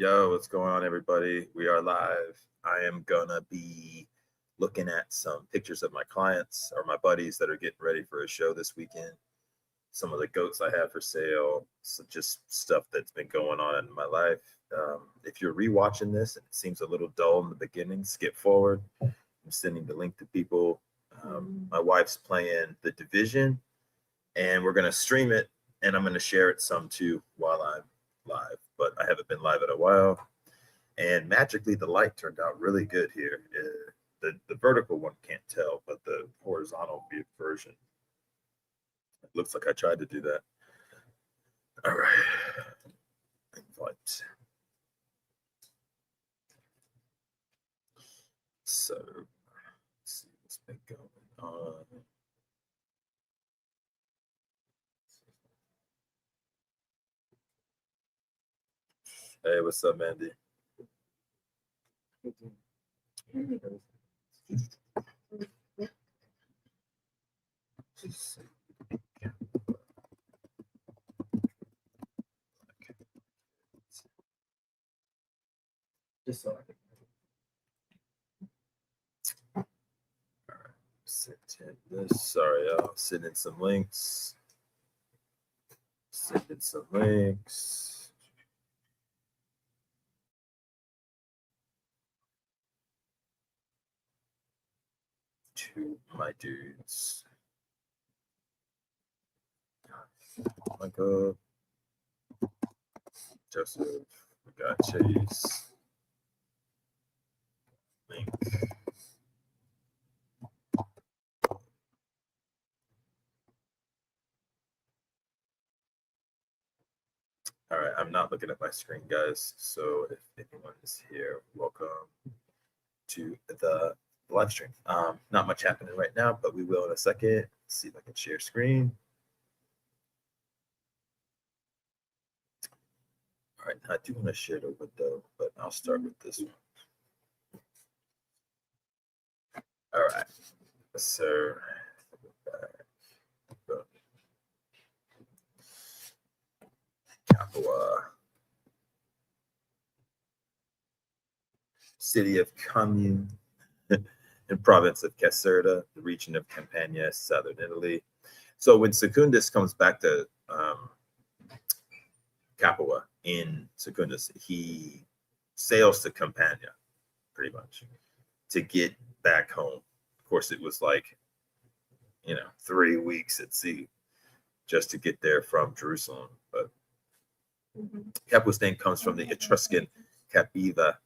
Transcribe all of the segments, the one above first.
Yo, what's going on, everybody? We are live. I am gonna be looking at some pictures of my clients or my buddies that are getting ready for a show this weekend. Some of the goats I have for sale, so just stuff that's been going on in my life. If you're rewatching this and it seems a little dull in the beginning, skip forward. I'm sending the link to people. My wife's playing The Division, and we're gonna stream it, and I'm gonna share it some too while I'm live. But I haven't been live in a while, and magically the light turned out really good here. The vertical one can't tell, but the horizontal version, it looks like I tried to do that. All right, invite. So let's see what's been going on. Hey, what's up, Mandy? Just so I can. All right, send this. Sorry, y'all. Send in some links. Send in some links. To my dudes. Michael, Joseph, we got Chase, Link. All right, I'm not looking at my screen, guys. So if anyone is here, welcome to the live stream. Not much happening right now, but we will in a second. Let's see if I can share screen. All right, I do want to share the window, but I'll start with this one. All right, so Capua, city of Commune, in province of Caserta, the region of Campania, southern Italy. So when Secundus comes back to Capua in Secundus, he sails to Campania, pretty much, to get back home. Of course, it was like, 3 weeks at sea just to get there from Jerusalem. But Capua's name comes from the Etruscan Capiva,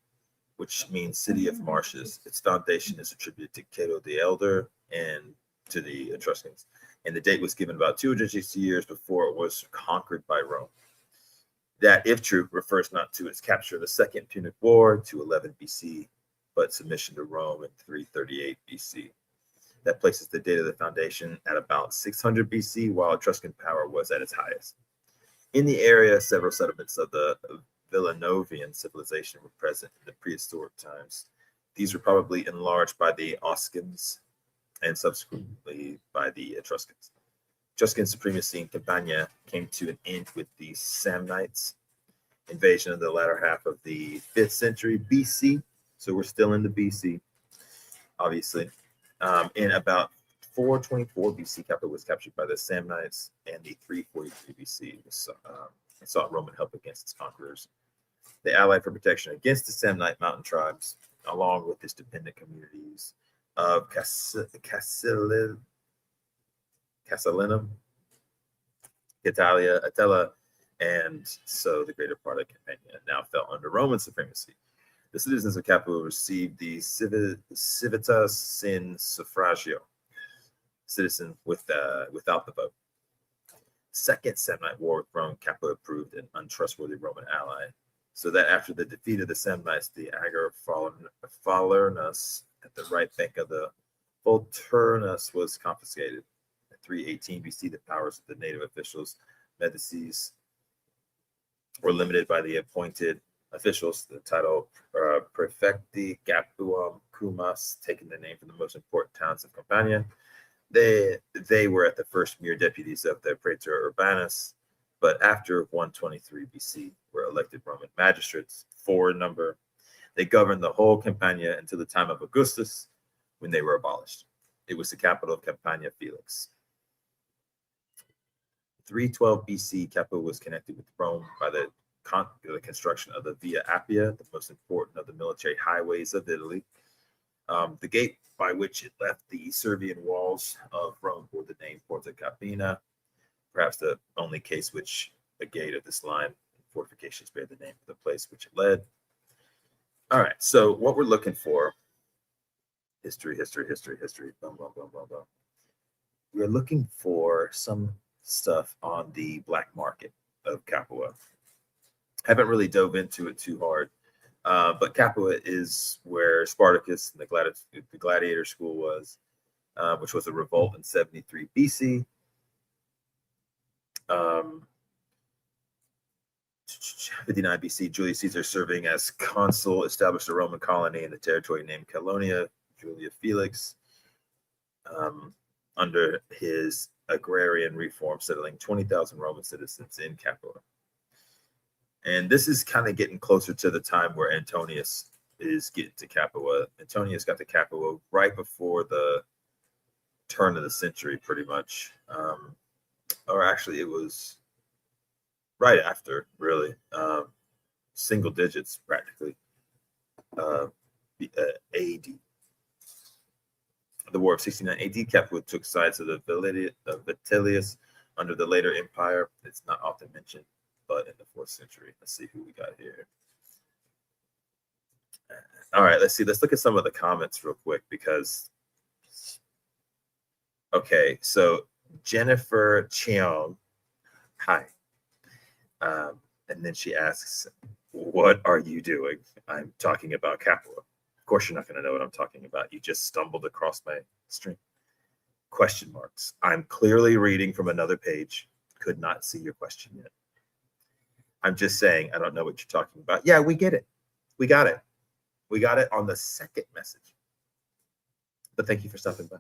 which means city of marshes. Its foundation is attributed to Cato the Elder and to the Etruscans. And the date was given about 260 years before it was conquered by Rome. That, if true, refers not to its capture of the Second Punic War, 211 BC, but submission to Rome in 338 BC. That places the date of the foundation at about 600 BC, while Etruscan power was at its highest. In the area, several settlements of the Villanovian civilization were present in the prehistoric times. These were probably enlarged by the Oscans and subsequently by the Etruscans. Etruscan supremacy in Campania came to an end with the Samnites invasion of the latter half of the 5th century BC. So we're still in the BC, obviously. In about 424 BC, Capua was captured by the Samnites, and the 343 BC sought Roman help against its conquerors. They allied for protection against the Samnite mountain tribes, along with its dependent communities of Casilinum, Italia, Atella, and so the greater part of Campania now fell under Roman supremacy. The citizens of Capua received the civitas in suffragio, citizen without the vote. Second Samnite War with Rome, Capua proved an untrustworthy Roman ally, so that after the defeat of the Samnites, the Ager Falernus at the right bank of the Volturnus was confiscated. In 318 BC, the powers of the native officials, Medicis, were limited by the appointed officials. The title Prefecti Capuam Cumas, taking the name from the most important towns of Campania. They were at the first mere deputies of the Praetor Urbanus, but after 123 BC were elected Roman magistrates. 4 in number. They governed the whole Campania until the time of Augustus, when they were abolished. It was the capital of Campania Felix. 312 BC, Capua was connected with Rome by the construction of the Via Appia, the most important of the military highways of Italy. The gate by which it left the Servian walls of Rome bore the name Porta Capena, perhaps the only case which a gate of this line fortifications bear the name of the place which it led. All right, so what we're looking for, history. Boom, boom, boom, boom, boom. We're looking for some stuff on the black market of Capua. Haven't really dove into it too hard, but Capua is where Spartacus and the gladiator school was, which was a revolt in 73 BC. 59 BC, Julius Caesar, serving as consul, established a Roman colony in the territory named Calonia, Julia Felix, under his agrarian reform, settling 20,000 Roman citizens in Capua. And this is kind of getting closer to the time where Antonius is getting to Capua. Antonius got to Capua right before the turn of the century, pretty much. Or actually, it was right after, really. Single digits, practically. AD. The War of 69 AD, Capua took sides of the Vitellius under the later empire. It's not often mentioned, but in the 4th century. Let's see who we got here. All right, let's see. Let's look at some of the comments real quick because, okay, so Jennifer Cheong, hi. And then she asks, what are you doing? I'm talking about Capua. Of course, you're not going to know what I'm talking about. You just stumbled across my stream. Question marks. I'm clearly reading from another page. Could not see your question yet. I'm just saying, I don't know what you're talking about. Yeah, we get it. We got it. We got it on the second message. But thank you for stopping by.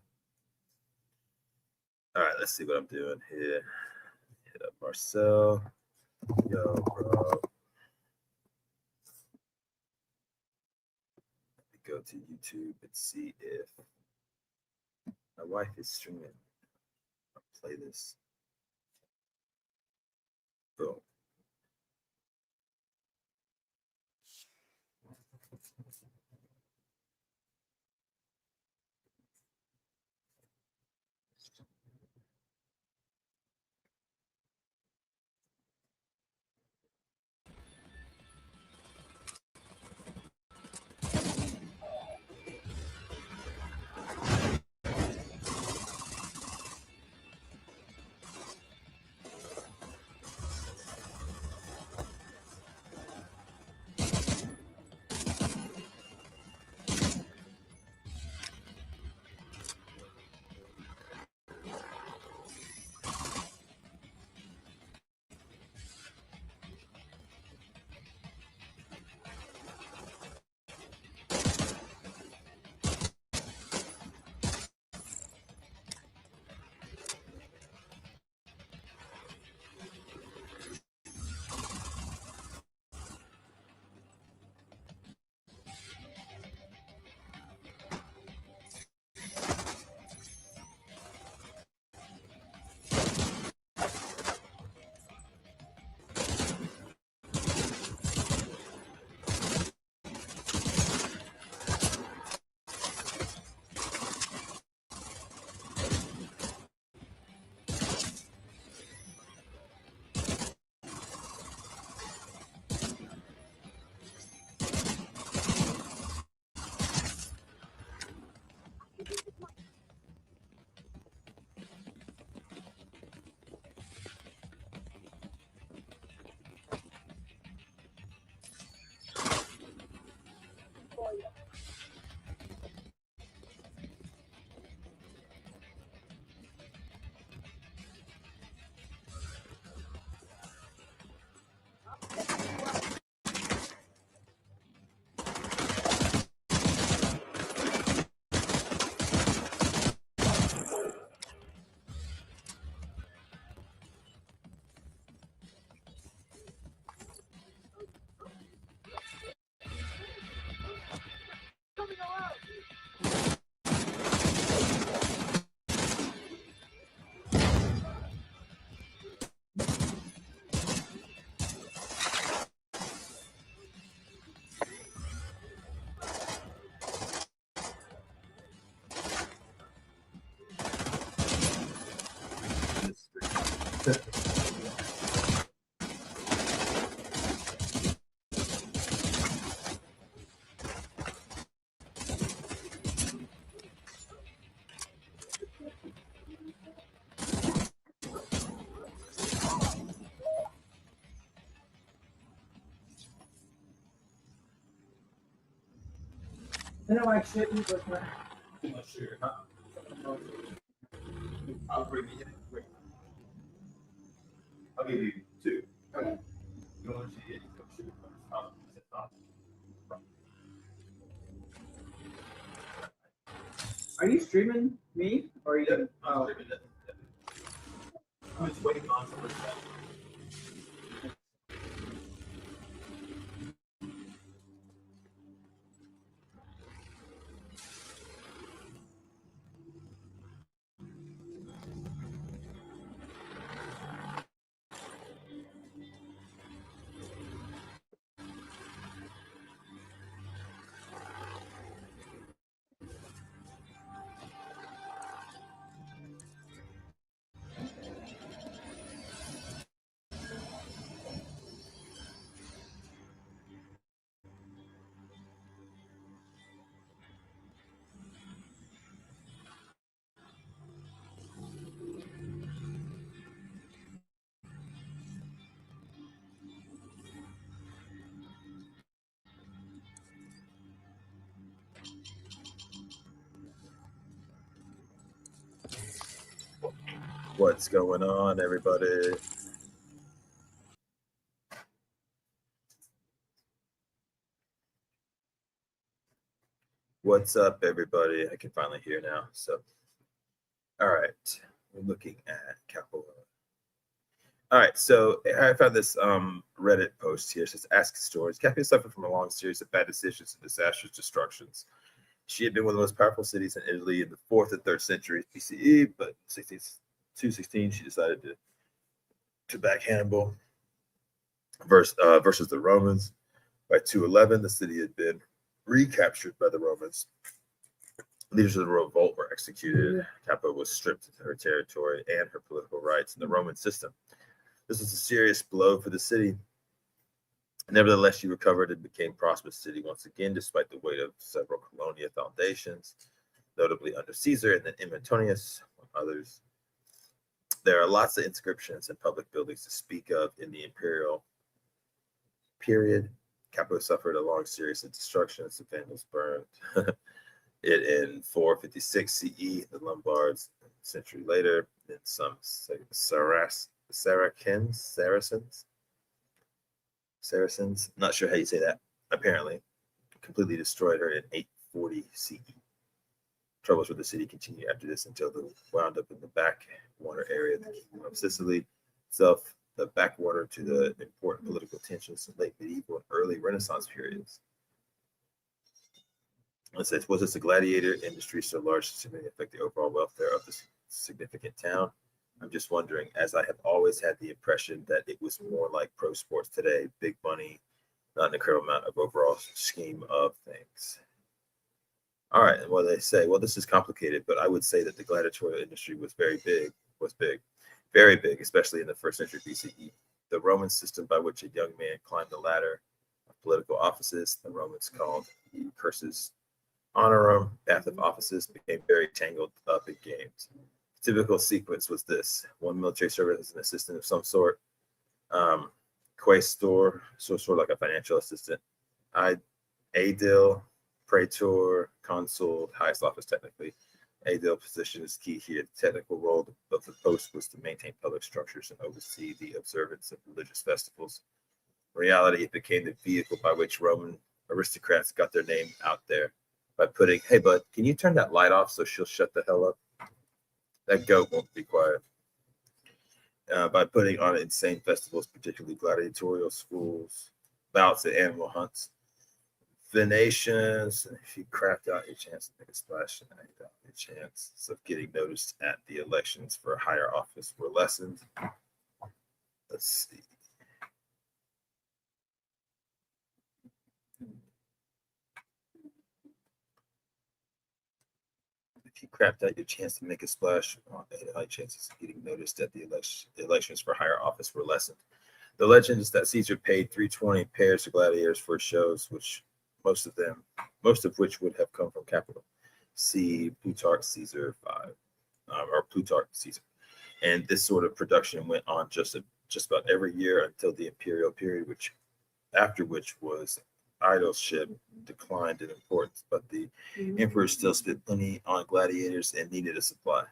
All right, let's see what I'm doing here. Hit up Marcel. Yo, bro. Let me go to YouTube and see if my wife is streaming. I'll play this. Boom. I know I shouldn't, but I'm not sure. Huh? I'll bring you in. Wait. I'll give you two. Okay. You want to see it? are you streaming me or are you? Yep, I'm streaming it. I'm just waiting on someone to What's going on, everybody? What's up, everybody? I can finally hear now. So, all right, we're looking at Capoeira. All right, so I found this Reddit post here. It says, "Ask historians. Capoeira suffered from a long series of bad decisions and disastrous destructions. She had been one of the most powerful cities in Italy in the 4th and 3rd centuries BCE, but in 216 she decided to back Hannibal versus the Romans. By 211, the city had been recaptured by the Romans. Leaders of the revolt were executed. Capo was stripped of her territory and her political rights in the Roman system. This was a serious blow for the city. Nevertheless, she recovered and became a prosperous city once again, despite the weight of several colonial foundations, notably under Caesar and then Antonius, among others. There are lots of inscriptions and public buildings to speak of in the imperial period. Capo suffered a long series of destructions. The Vandals burned it in 456 CE. The Lombards, a century later, and some Saracens, not sure how you say that, apparently completely destroyed her in 840 CE. Troubles with the city continued after this until they wound up in the backwater area of the Kingdom of Sicily itself, the backwater to the important political tensions in late medieval and early Renaissance periods. It says, was this a gladiator industry so large to affect the overall welfare of this significant town? I'm just wondering, as I have always had the impression that it was more like pro sports today, big money, not an incredible amount of overall scheme of things. All right, and what do they say? Well, this is complicated, but I would say that the gladiatorial industry was very big, especially in the 1st century BCE. The Roman system by which a young man climbed the ladder of political offices, the Romans called cursus honorum, path of offices, became very tangled up in games. The typical sequence was this: one military servant as an assistant of some sort, quaestor, so sort of like a financial assistant, aedile, praetor, consul, highest office technically. Aedile position is key here. The technical role of the post was to maintain public structures and oversee the observance of religious festivals. In reality, it became the vehicle by which Roman aristocrats got their name out there by putting, "Hey, bud, can you turn that light off so she'll shut the hell up? That goat won't be quiet." By putting on insane festivals, particularly gladiatorial schools, bouts and animal hunts. Venations, if you crapped out your chance to make a splash tonight, your chances of getting noticed at the elections for a higher office were lessened. Let's see. if you crapped out your chance to make a splash, high chances of getting noticed at the elections for higher office were lessened. The legend is that Caesar paid 320 pairs to gladiators for shows, which most of which would have come from capital. See Plutarch Caesar 5, or Plutarch Caesar. And this sort of production went on just about every year until the imperial period, after which was idolship declined in importance, but the emperor still spent plenty on gladiators and needed a supply.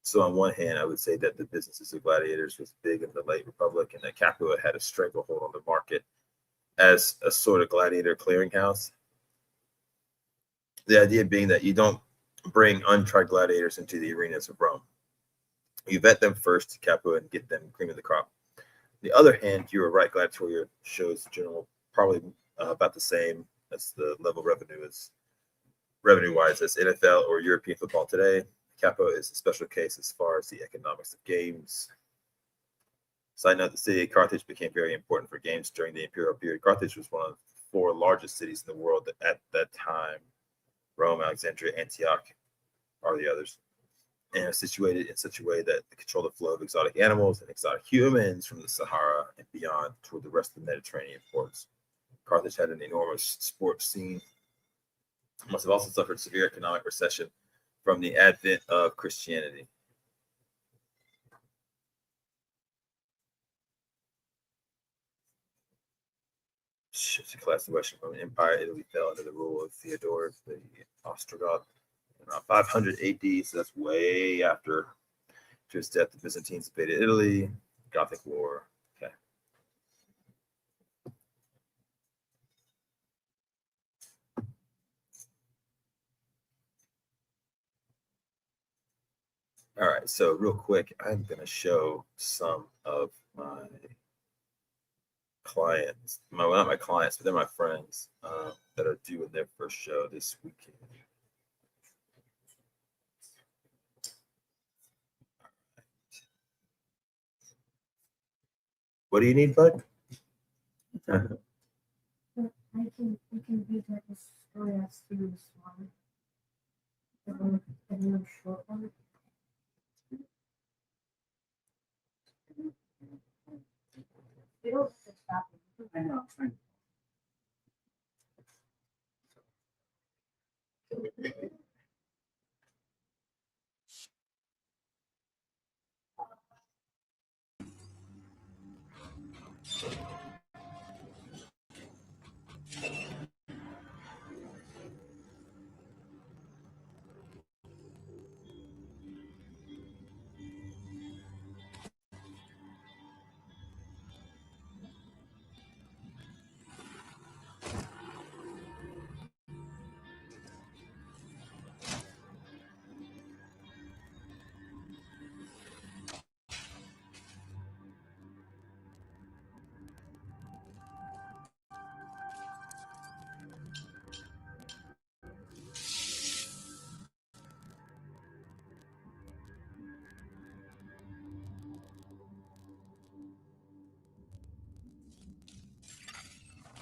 So on one hand, I would say that the businesses of gladiators was big in the late Republic, and that Capua had a stranglehold on the market as a sort of gladiator clearinghouse. The idea being that you don't bring untried gladiators into the arenas of Rome. You vet them first to Capua and get them cream of the crop. On the other hand, you were right, gladiatorial shows in general probably about the same as the level revenue-wise as NFL or European football today. Capua is a special case as far as the economics of games. Side note, the city of Carthage became very important for games during the imperial period. Carthage was one of the 4 largest cities in the world at that time. Rome, Alexandria, Antioch are the others. And are situated in such a way that they control the flow of exotic animals and exotic humans from the Sahara and beyond toward the rest of the Mediterranean ports. Carthage had an enormous sports scene. It must have also suffered severe economic recession from the advent of Christianity. Shifted class of Western Roman Empire, Italy fell under the rule of Theodore the Ostrogoth in around 500 AD, so that's way after his death. The Byzantines invaded Italy, Gothic War. Okay. All right, so real quick, I'm going to show some of my clients, not my clients, but they're my friends that are doing their first show this weekend. What do you need, bud? I can read like a story as through this one. The really short one. They don't stop it. I know.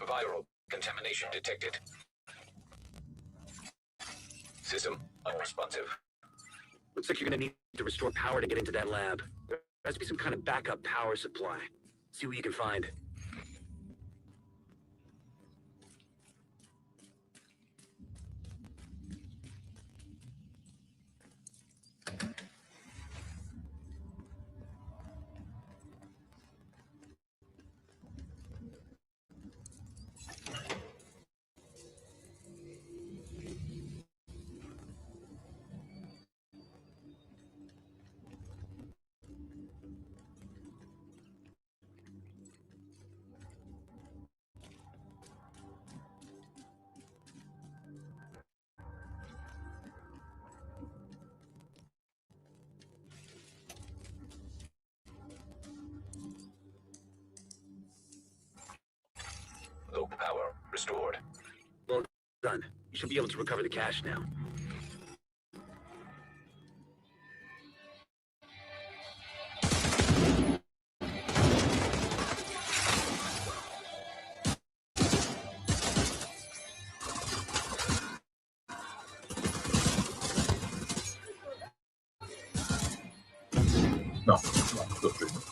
Viral contamination detected. System unresponsive. Looks like you're gonna need to restore power to get into that lab. There has to be some kind of backup power supply. See what you can find. Local power restored. Well done. You should be able to recover the cash now. No, still streaming.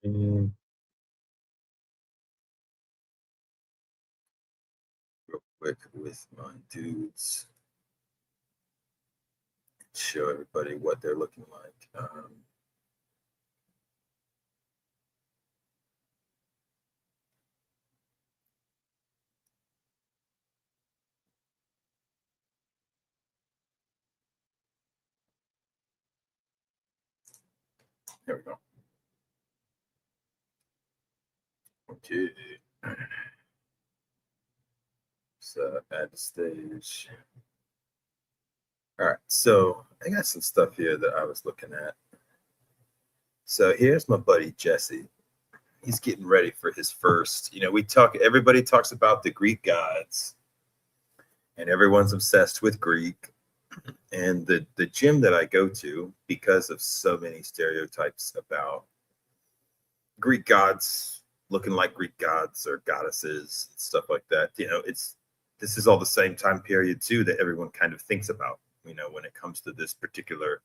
Real quick with my dudes, show everybody what they're looking like. There we go. Okay. So add the stage. All right, so I got some stuff here that I was looking at. So here's my buddy Jesse. He's getting ready for his first. Everybody talks about the Greek gods, and everyone's obsessed with Greek. And the gym that I go to, because of so many stereotypes about Greek gods looking like Greek gods or goddesses, stuff like that, this is all the same time period too that everyone kind of thinks about, when it comes to this particular,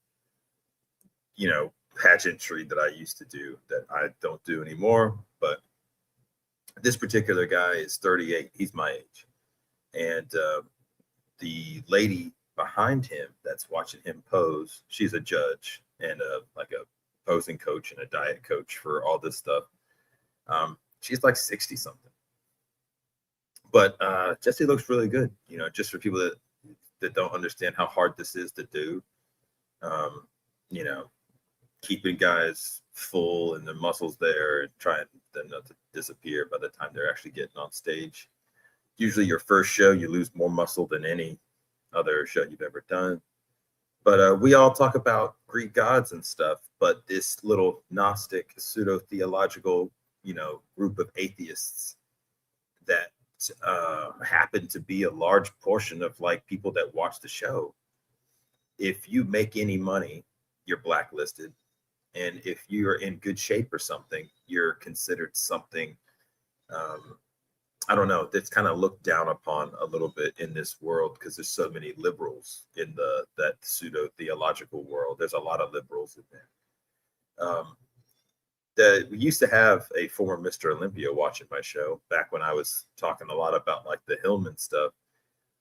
pageantry that I used to do that I don't do anymore. But this particular guy is 38. He's my age. And the lady behind him that's watching him pose, she's a judge and like a posing coach and a diet coach for all this stuff. She's like 60 something. But Jesse looks really good, just for people that don't understand how hard this is to do. Keeping guys full and their muscles there and trying them not to disappear by the time they're actually getting on stage. Usually your first show, you lose more muscle than any other show you've ever done. But we all talk about Greek gods and stuff, but this little Gnostic pseudo-theological, group of atheists that happen to be a large portion of like people that watch the show. If you make any money, you're blacklisted. And if you're in good shape or something, you're considered something, I don't know, that's kind of looked down upon a little bit in this world because there's so many liberals in that pseudo-theological world. There's a lot of liberals in there. We used to have a former Mr. Olympia watching my show back when I was talking a lot about like the Hillman stuff.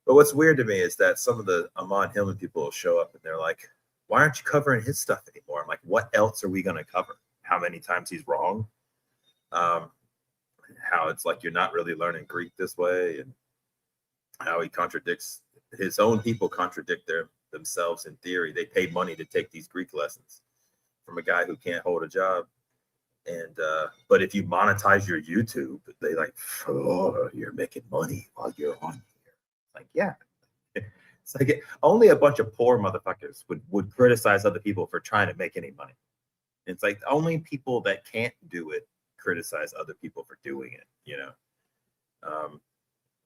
But what's weird to me is that some of the Amon Hillman people will show up and they're like, why aren't you covering his stuff anymore? I'm like, what else are we going to cover? How many times he's wrong? How it's like you're not really learning Greek this way, and how he contradicts his own people, contradict themselves in theory. They pay money to take these Greek lessons from a guy who can't hold a job. And but if you monetize your YouTube, they like, oh, you're making money while you're on here. Like, yeah. It's like only a bunch of poor motherfuckers would criticize other people for trying to make any money. It's like only people that can't do it criticize other people for doing it,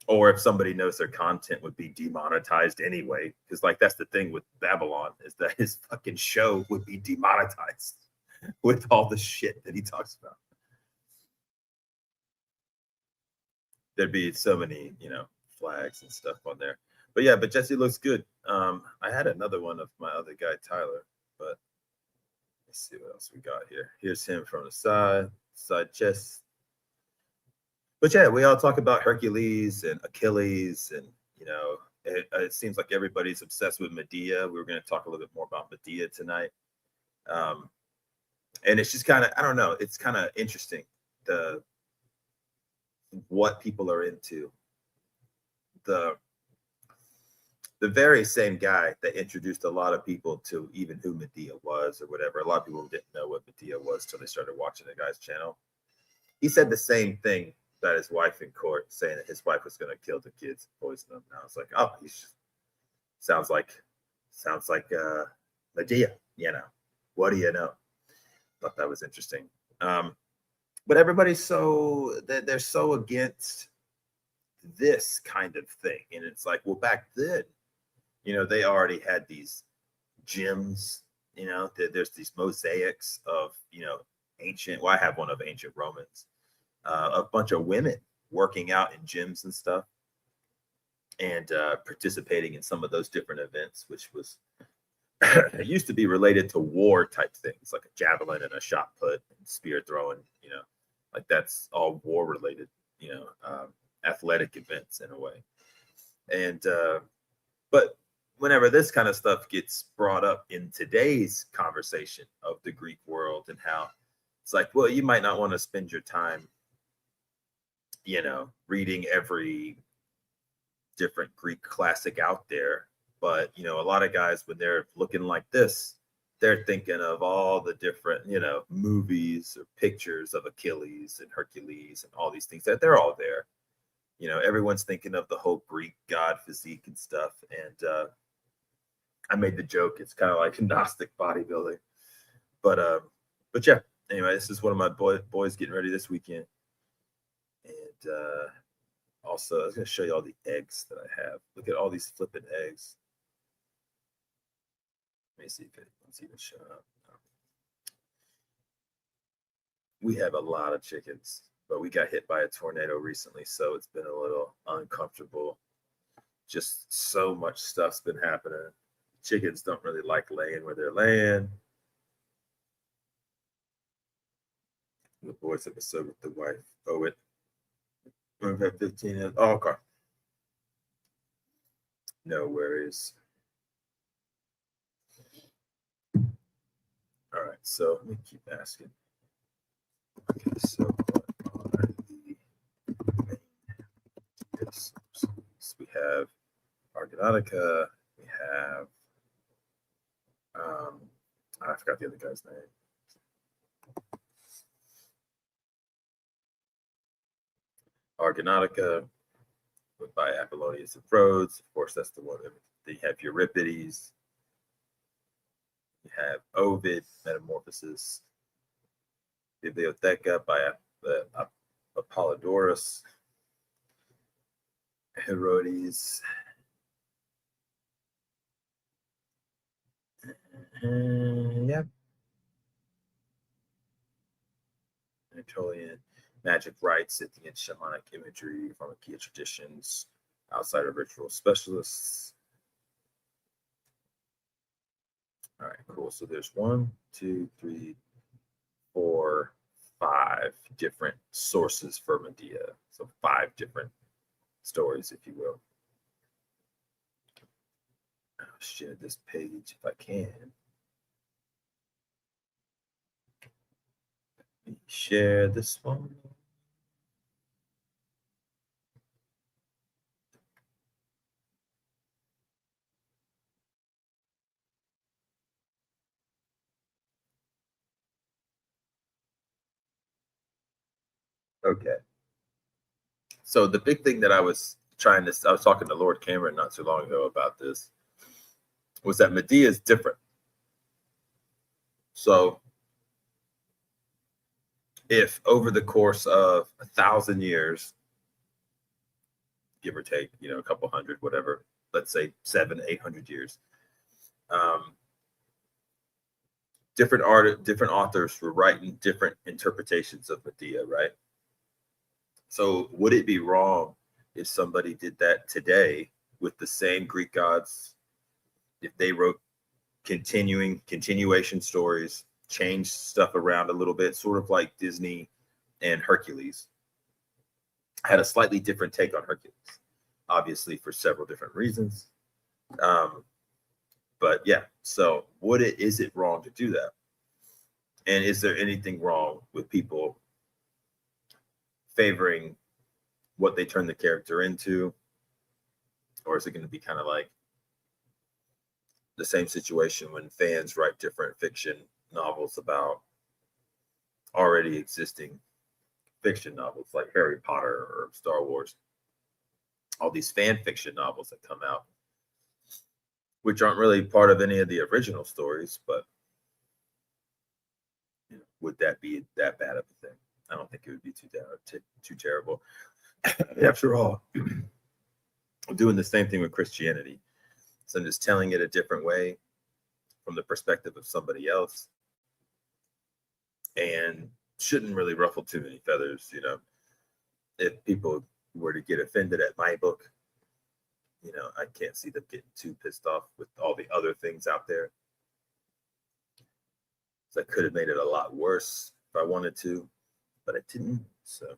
or if somebody knows their content would be demonetized anyway, because like that's the thing with Babylon is that his fucking show would be demonetized with all the shit that he talks about. There'd be so many, flags and stuff on there. But yeah, but Jesse looks good. I had another one of my other guy, Tyler, but let's see what else we got here. Here's him from the side chest. But yeah, we all talk about Hercules and Achilles, and it seems like everybody's obsessed with Medea. We were going to talk a little bit more about Medea tonight. And it's just kind of, I don't know, it's kind of interesting what people are into. The very same guy that introduced a lot of people to even who Medea was or whatever. A lot of people didn't know what Medea was till they started watching the guy's channel. He said the same thing about his wife in court, saying that his wife was going to kill the kids, poison them. And I was like, oh, he sounds like Medea, What do you know? Thought that was interesting. But everybody's they're so against this kind of thing. And it's like, well, back then, they already had these gyms, there's these mosaics of, ancient, well, I have one of ancient Romans, a bunch of women working out in gyms and stuff and participating in some of those different events, which was, it used to be related to war type things, like a javelin and a shot put and spear throwing, like that's all war related, athletic events in a way. And, but whenever this kind of stuff gets brought up in today's conversation of the Greek world and how it's like, well, you might not want to spend your time, reading every different Greek classic out there. But, a lot of guys, when they're looking like this, they're thinking of all the different, movies or pictures of Achilles and Hercules and all these things that they're all there. Everyone's thinking of the whole Greek god physique and stuff. And I made the joke, it's kind of like Gnostic bodybuilding. But But yeah, anyway, this is one of my boys getting ready this weekend. And also, I was going to show you all the eggs that I have. Look at all these flipping eggs. Let me see if it's even showing up. We have a lot of chickens, but we got hit by a tornado recently, so it's been a little uncomfortable. Just so much stuff's been happening. Chickens don't really like laying where they're laying. The voice episode with the wife. Oh, wait. We've had 15 years. Oh, okay. No worries. All right, so let me keep asking. Okay, so what are the main sources? We have Argonautica. We have I forgot the other guy's name. Argonautica by Apollonius of Rhodes. Of course, that's the one. Then you have Euripides. You have Ovid, Metamorphosis. Bibliotheca by Apollodorus. Herodes. Yeah. Anatolian magic rites, Scythian shamanic imagery, pharmakia traditions, outsider ritual specialists. All right, cool. So there's 1, 2, 3, 4, 5 different sources for Medea. So 5 different stories, if you will. I'll share this page if I can. Let me share this one. Okay. So the big thing that I was talking to Lord Cameron not too long ago about this, was that Medea is different. So if over the course of 1,000 years, give or take, a couple hundred, whatever, let's say 700, 800 years, different authors were writing different interpretations of Medea, right? So would it be wrong if somebody did that today with the same Greek gods, if they wrote continuation stories, changed stuff around a little bit, sort of like Disney and Hercules? Had a slightly different take on Hercules, obviously for several different reasons. But yeah, so is it wrong to do that? And is there anything wrong with people favoring what they turn the character into? Or is it going to be kind of like the same situation when fans write different fiction novels about already existing fiction novels like Harry Potter or Star Wars? All these fan fiction novels that come out, which aren't really part of any of the original stories, but would that be that bad of a thing? I don't think it would be too terrible. After all, I'm doing the same thing with Christianity. So I'm just telling it a different way from the perspective of somebody else, and shouldn't really ruffle too many feathers. If people were to get offended at my book, I can't see them getting too pissed off with all the other things out there. So I could have made it a lot worse if I wanted to, but I didn't. So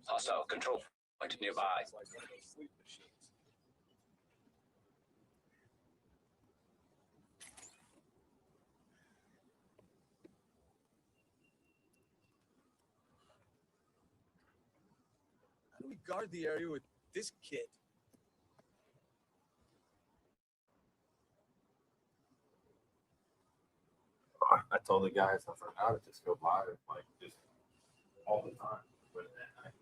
Hostile control point nearby. How do we guard the area with this kid? I told the guys I forgot to just go live, like just all the time. But at night,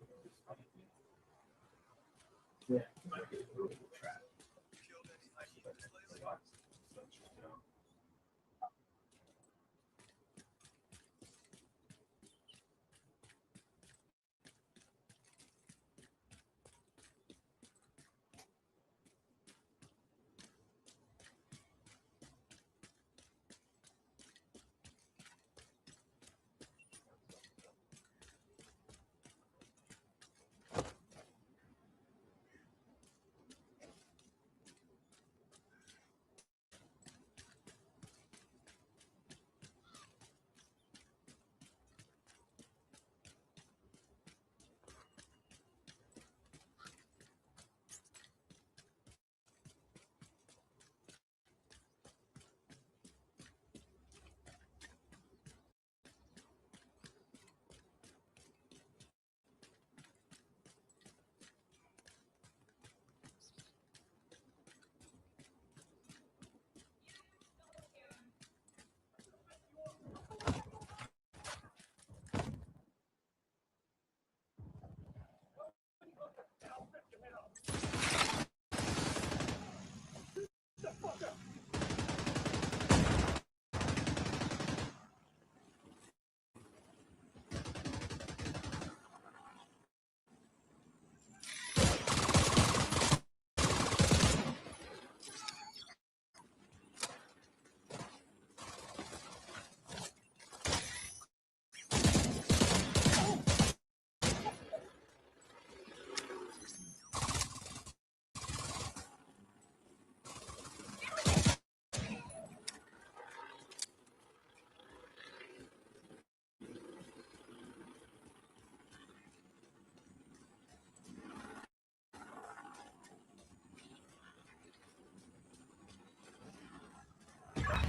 yeah, might get a little trap.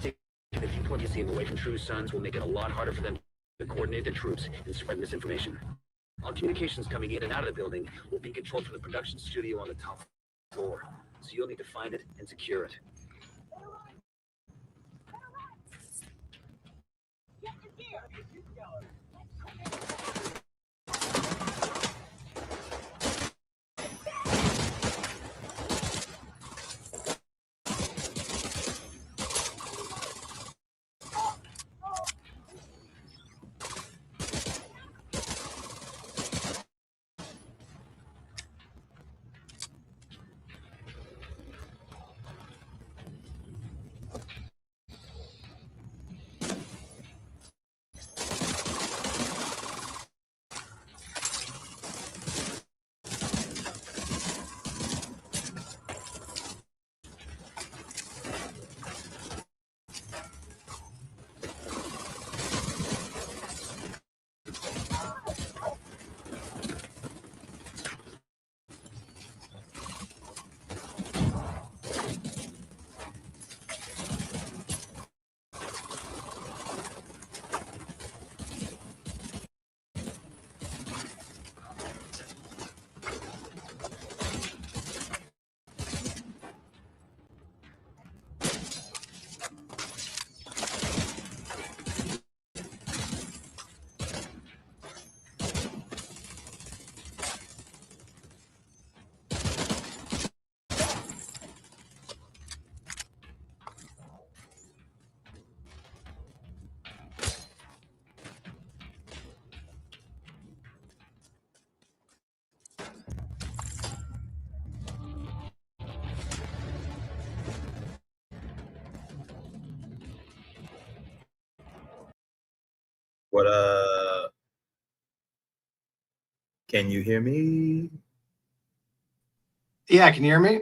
Taking the viewpoint you see away from True's sons will make it a lot harder for them to coordinate their troops and spread misinformation. All communications coming in and out of the building will be controlled from the production studio on the top floor, so you'll need to find it and secure it. What can you hear me? Yeah, can you hear me?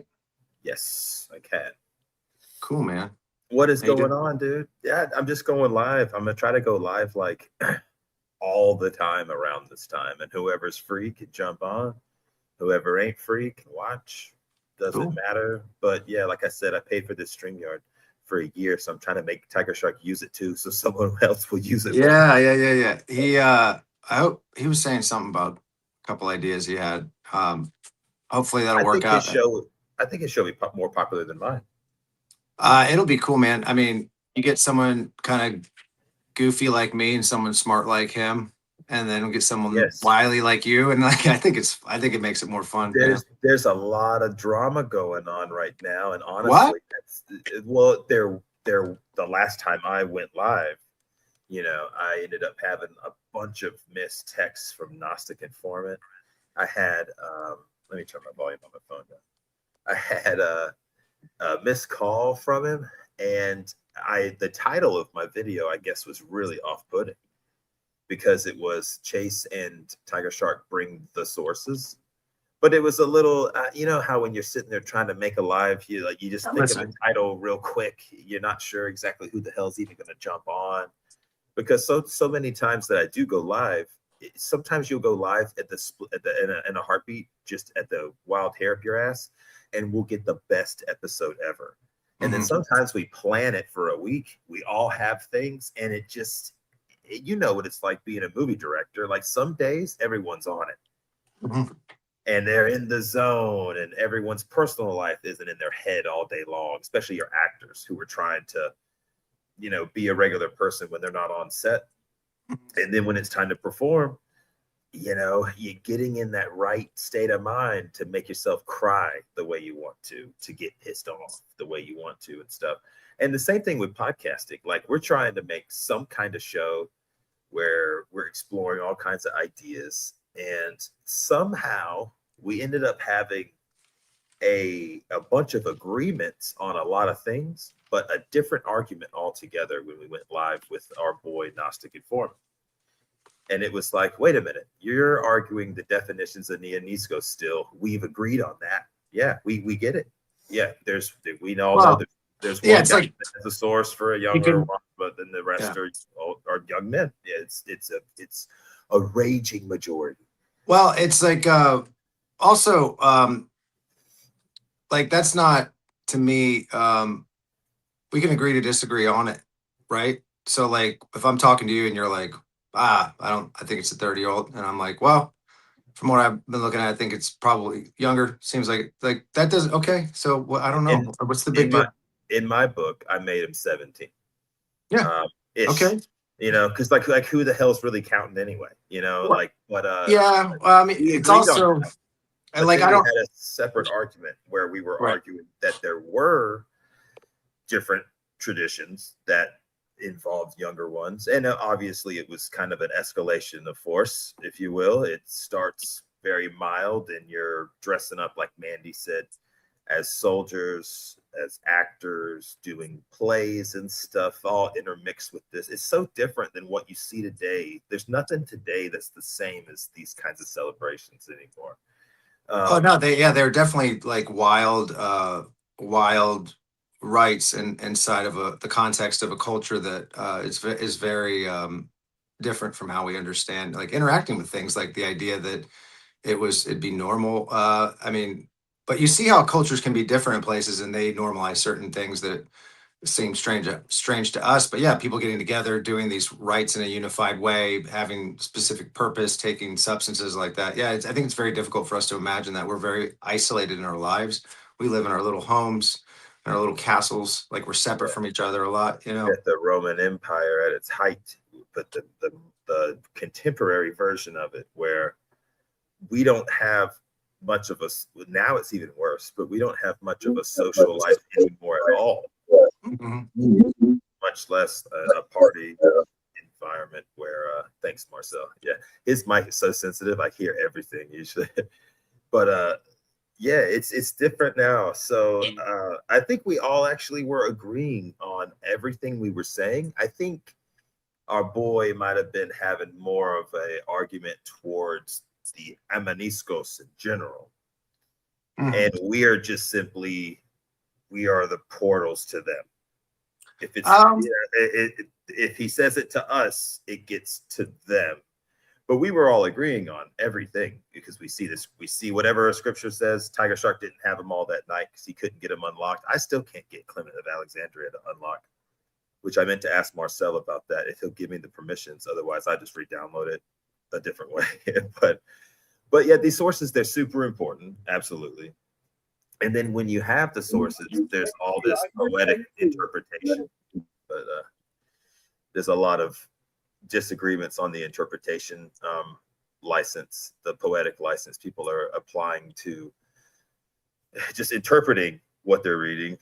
Yes, I can. Cool, man. What is How you going doing? on, dude? Yeah, I'm just going live. I'm gonna try to go live like all the time around this time, and whoever's free can jump on. Whoever ain't free can watch. Doesn't Cool. matter. But yeah, like I said, I paid for this StreamYard for a year, so I'm trying to make Tiger Shark use it too, so someone else will use it. Yeah. I hope he was saying something about a couple ideas he had. Hopefully that'll work out. I think his show will be more popular than mine. It'll be cool, man. I mean, you get someone kind of goofy like me and someone smart like him, and then we'll get someone Yes. wily like you, and like I think it makes it more fun. There's a lot of drama going on right now, and honestly, the last time I went live, I ended up having a bunch of missed texts from Gnostic Informant. I had let me turn my volume on my phone down. I had a missed call from him, and the title of my video, I guess, was really off-putting because it was Chase and Tiger Shark bring the sources. But it was a little, you know how when you're sitting there trying to make a live, you just think of the title real quick. You're not sure exactly who the hell's even going to jump on, because so many times that I do go live, sometimes you'll go live in a heartbeat, just at the wild hair of your ass, and we'll get the best episode ever. And then sometimes we plan it for a week. We all have things, and it just, you know what it's like being a movie director. Like some days everyone's on it. And they're in the zone, and everyone's personal life isn't in their head all day long, especially your actors who are trying to, be a regular person when they're not on set. And then when it's time to perform, you're getting in that right state of mind to make yourself cry the way you want to get pissed off the way you want to and stuff. And the same thing with podcasting. Like, we're trying to make some kind of show where we're exploring all kinds of ideas. And somehow we ended up having a bunch of agreements on a lot of things, but a different argument altogether when we went live with our boy Gnostic Informant. And it was like, wait a minute, you're arguing the definitions of Neonisco still. We've agreed on that. Yeah, we get it. Yeah, we all know that there's one guy that's a source for a younger one, but then the rest are young men. Yeah, it's a raging majority. Well, it's like also like that's not, to me, we can agree to disagree on it, right? So like if I'm talking to you and you're like, I think it's a 30-year-old, and I'm like, well, from what I've been looking at, I think it's probably younger. Seems like that doesn't, okay. So I don't know. What's the big deal? In my book, I made him 17. Yeah. Okay. Because like who the hell's really counting anyway? Yeah. Well, I mean, it's also, and like I don't. We had a separate argument where we were arguing that there were different traditions that involved younger ones, and obviously it was kind of an escalation of force, if you will. It starts very mild, and you're dressing up, like Mandy said, as soldiers, as actors, doing plays and stuff, all intermixed with this. It's so different than what you see today. There's nothing today that's the same as these kinds of celebrations anymore. They're definitely like wild rights inside of the context of a culture that is very different from how we understand, like, interacting with things. Like the idea that it'd be normal. I mean, but you see how cultures can be different in places, and they normalize certain things that seem strange to us. But yeah, people getting together, doing these rites in a unified way, having specific purpose, taking substances like that. Yeah, I think it's very difficult for us to imagine that. We're very isolated in our lives. We live in our little homes, in our little castles, like we're separate from each other a lot. At the Roman Empire at its height, but the contemporary version of it, where we don't have much of us now, it's even worse, but we don't have much of a social life anymore at all. Much less a party environment where thanks, Marcel. Yeah, his mic is so sensitive, I hear everything usually. But yeah, it's different now. So I think we all actually were agreeing on everything we were saying. I think our boy might have been having more of an argument towards the Amaniscos in general. And we are just simply, we are the portals to them. If it's if he says it to us, it gets to them. but we were all agreeing on everything because we see whatever a scripture says. Tiger Shark didn't have them all that night because he couldn't get them unlocked. I still can't get Clement of Alexandria to unlock, which I meant to ask Marcel about that, if he'll give me the permissions. Otherwise, I just re-download it a different way. but yeah, these sources, they're super important. Absolutely. And then when you have the sources, there's all this poetic interpretation. But there's a lot of disagreements on the interpretation license, the poetic license people are applying to just interpreting what they're reading.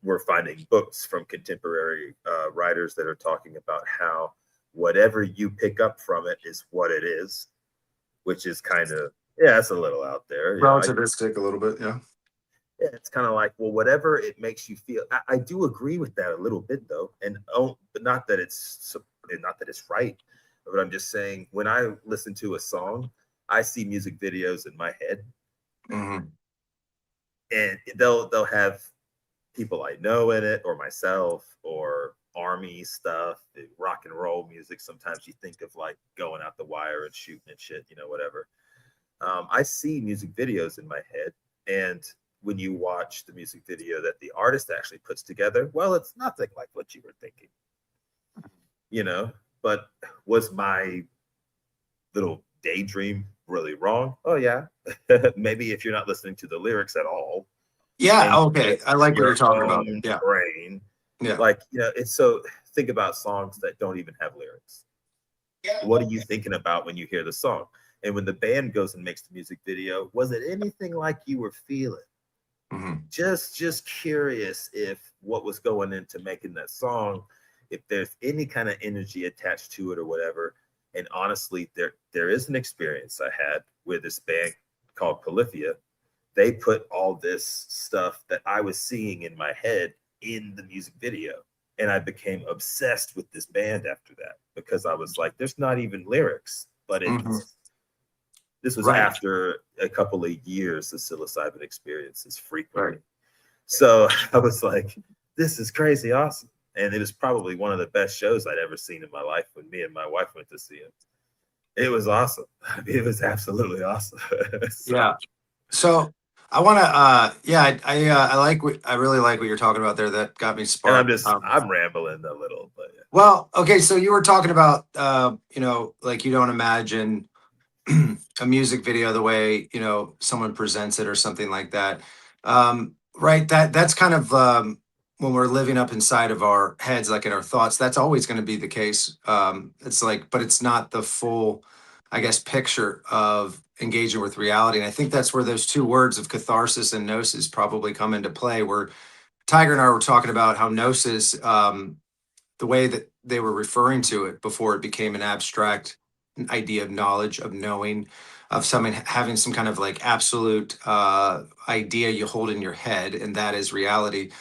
We're finding books from contemporary writers that are talking about how whatever you pick up from it is what it is, which is kind of, yeah, it's a little out there. Relativistic a little bit, yeah. Yeah, it's kind of like, well, whatever it makes you feel. I do agree with that a little bit, though, and but not that it's right. But I'm just saying, when I listen to a song, I see music videos in my head, and they'll have people I know in it, or myself, or army stuff, rock and roll music. Sometimes you think of like going out the wire and shooting and shit, whatever. I see music videos in my head, and when you watch the music video that the artist actually puts together, well, it's nothing like what you were thinking, but was my little daydream really wrong? Oh yeah. Maybe if you're not listening to the lyrics at all. Yeah. Okay. I like what you're talking about. Yeah. Brain. Yeah. Like, it's so, think about songs that don't even have lyrics. Yeah. What are you thinking about when you hear the song? And when the band goes and makes the music video, was it anything like you were feeling? Just curious if what was going into making that song, if there's any kind of energy attached to it or whatever. And honestly, there is an experience I had with this band called Polyphia. They put all this stuff that I was seeing in my head in the music video. And I became obsessed with this band after that, because I was like, there's not even lyrics, but this was after a couple of years of psilocybin experiences frequently. So I was like, this is crazy awesome. And it was probably one of the best shows I'd ever seen in my life when me and my wife went to see it. It was awesome. It was absolutely awesome. Yeah. So I want to, I really like what you're talking about there. That got me sparked. And I'm rambling a little, but yeah. Well, okay. So you were talking about, like you don't imagine a music video the way, someone presents it or something like that. Right. That's kind of, when we're living up inside of our heads, like in our thoughts, that's always going to be the case. It's like, but it's not the full, I guess, picture of engaging with reality. And I think that's where those two words of catharsis and gnosis probably come into play, where Tiger and I were talking about how gnosis, the way that they were referring to it before it became an abstract idea of knowledge, of knowing, of someone having some kind of like absolute idea you hold in your head, and that is reality.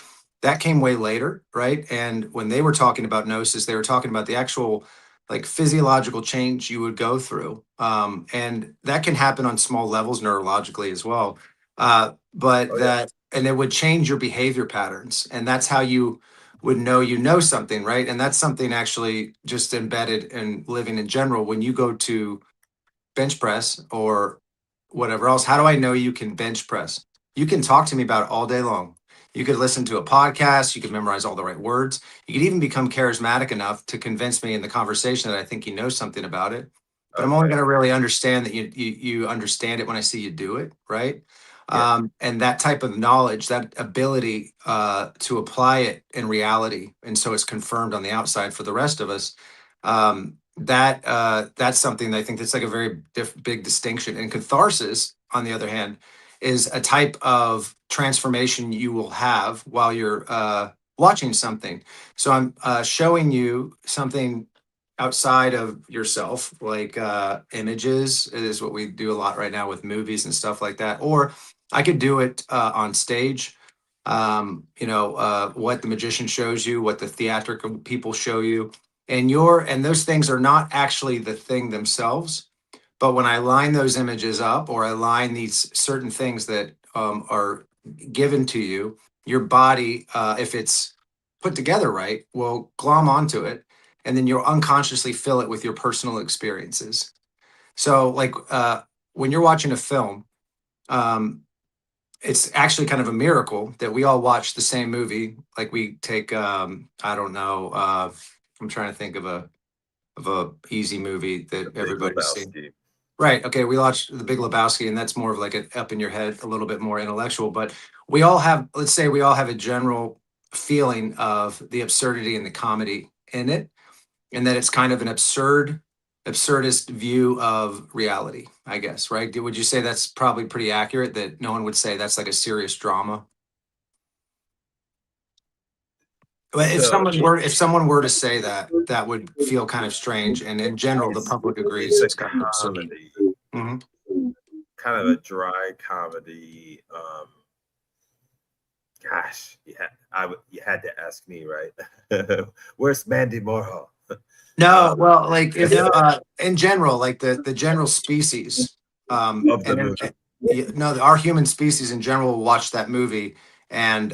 That came way later, right? And when they were talking about gnosis, they were talking about the actual like physiological change you would go through. And that can happen on small levels neurologically as well. And it would change your behavior patterns. And that's how you would know something, right? And that's something actually just embedded in living in general. When you go to bench press or whatever else, how do I know you can bench press? You can talk to me about it all day long. You could listen to a podcast. You could memorize all the right words. You could even become charismatic enough to convince me in the conversation that I think you know something about it. But I'm only going to really understand that you understand it when I see you do it, right? Yeah. And that type of knowledge, that ability to apply it in reality, and so it's confirmed on the outside for the rest of us. That's something that I think that's like a very big distinction. And catharsis, on the other hand, is a type of transformation you will have while you're watching something. So I'm showing you something outside of yourself, like images. It is what we do a lot right now with movies and stuff like that. Or I could do it on stage. What the magician shows you, what the theatrical people show you, and those things are not actually the thing themselves. But when I line those images up, or I line these certain things that are given to you, your body, if it's put together right, will glom onto it. and then you'll unconsciously fill it with your personal experiences. So like when you're watching a film, it's actually kind of a miracle that we all watch the same movie. Like we take I don't know, I'm trying to think of a easy movie The that Big everybody's seen. Lebowski. Right. Okay. We watched The Big Lebowski, and that's more of like an up in your head, a little bit more intellectual. But we all have, let's say, we all have a general feeling of the absurdity and the comedy in it, and that it's kind of an absurdist view of reality, I guess. Right? Would you say that's probably pretty accurate? That no one would say that's like a serious drama. But So if someone were to say that, that would feel kind of strange. And in general, the it's public agrees it's a it's kind of absurd. comedy, Mhm. kind of a dry comedy. Gosh, you had to ask me, right? Where's Mandy Moore? No, Um, well, like if in general, like the general species, of the and movie. no, our human species in general will watch that movie, and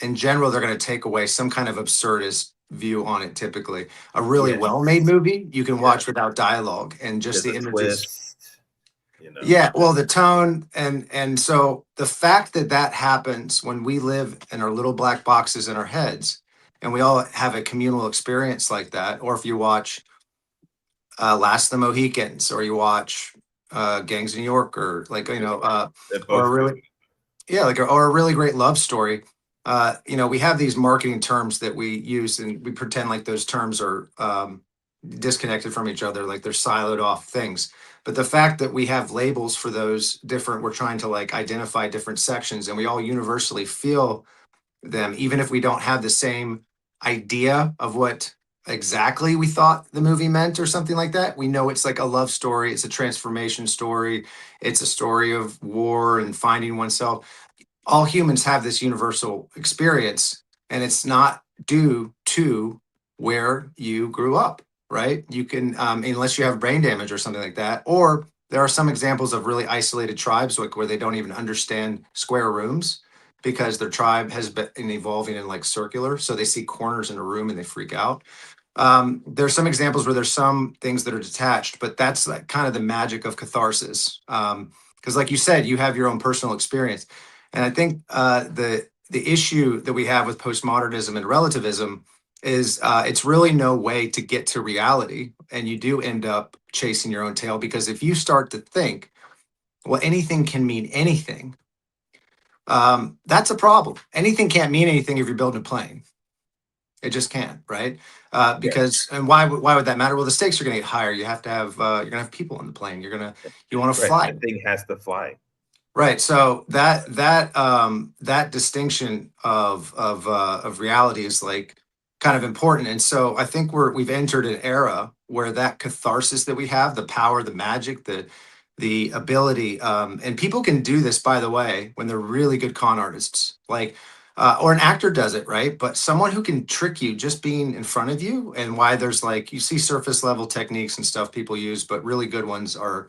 in general, they're going to take away some kind of absurdist view on it. Typically, a really Yes, well-made movie you can watch yes. without dialogue and just There's the a images. twist, you know. Yeah, well, the tone and so the fact that that happens when we live in our little black boxes in our heads, and we all have a communal experience like that, or if you watch Last of the Mohicans, or you watch Gangs of New York, or like They're or a both good. really yeah, like or a really great love story. We have these marketing terms that we use, and we pretend like those terms are disconnected from each other, like they're siloed off things. But the fact that we have labels for those different, we're trying to like identify different sections, and we all universally feel them, even if we don't have the same idea of what exactly we thought the movie meant or something like that. We know it's like a love story, it's a transformation story, it's a story of war and finding oneself. All humans have this universal experience, and it's not due to where you grew up, right? You can unless you have brain damage or something like that, or there are some examples of really isolated tribes like where they don't even understand square rooms because their tribe has been evolving in like circular, so they see corners in a room and they freak out. There's some examples where there's some things that are detached, but that's like kind of the magic of catharsis. Because like you said, you have your own personal experience. And I think the issue that we have with postmodernism and relativism is it's really no way to get to reality. And you do end up chasing your own tail, because if you start to think, well, anything can mean anything, that's a problem. Anything can't mean anything if you're building a plane. It just can't, right? Because and why would that matter? Well, the stakes are going to get higher. You have to have you're gonna have people on the plane. You want to Right, fly, that thing has to fly. right? So that distinction of reality is like kind of important. And so I think we've entered an era where that catharsis that we have, the power, the magic, the ability, and people can do this, by the way, when they're really good con artists, like or an actor does it, right? But someone who can trick you just being in front of you, and why there's like you see surface level techniques and stuff people use, but really good ones are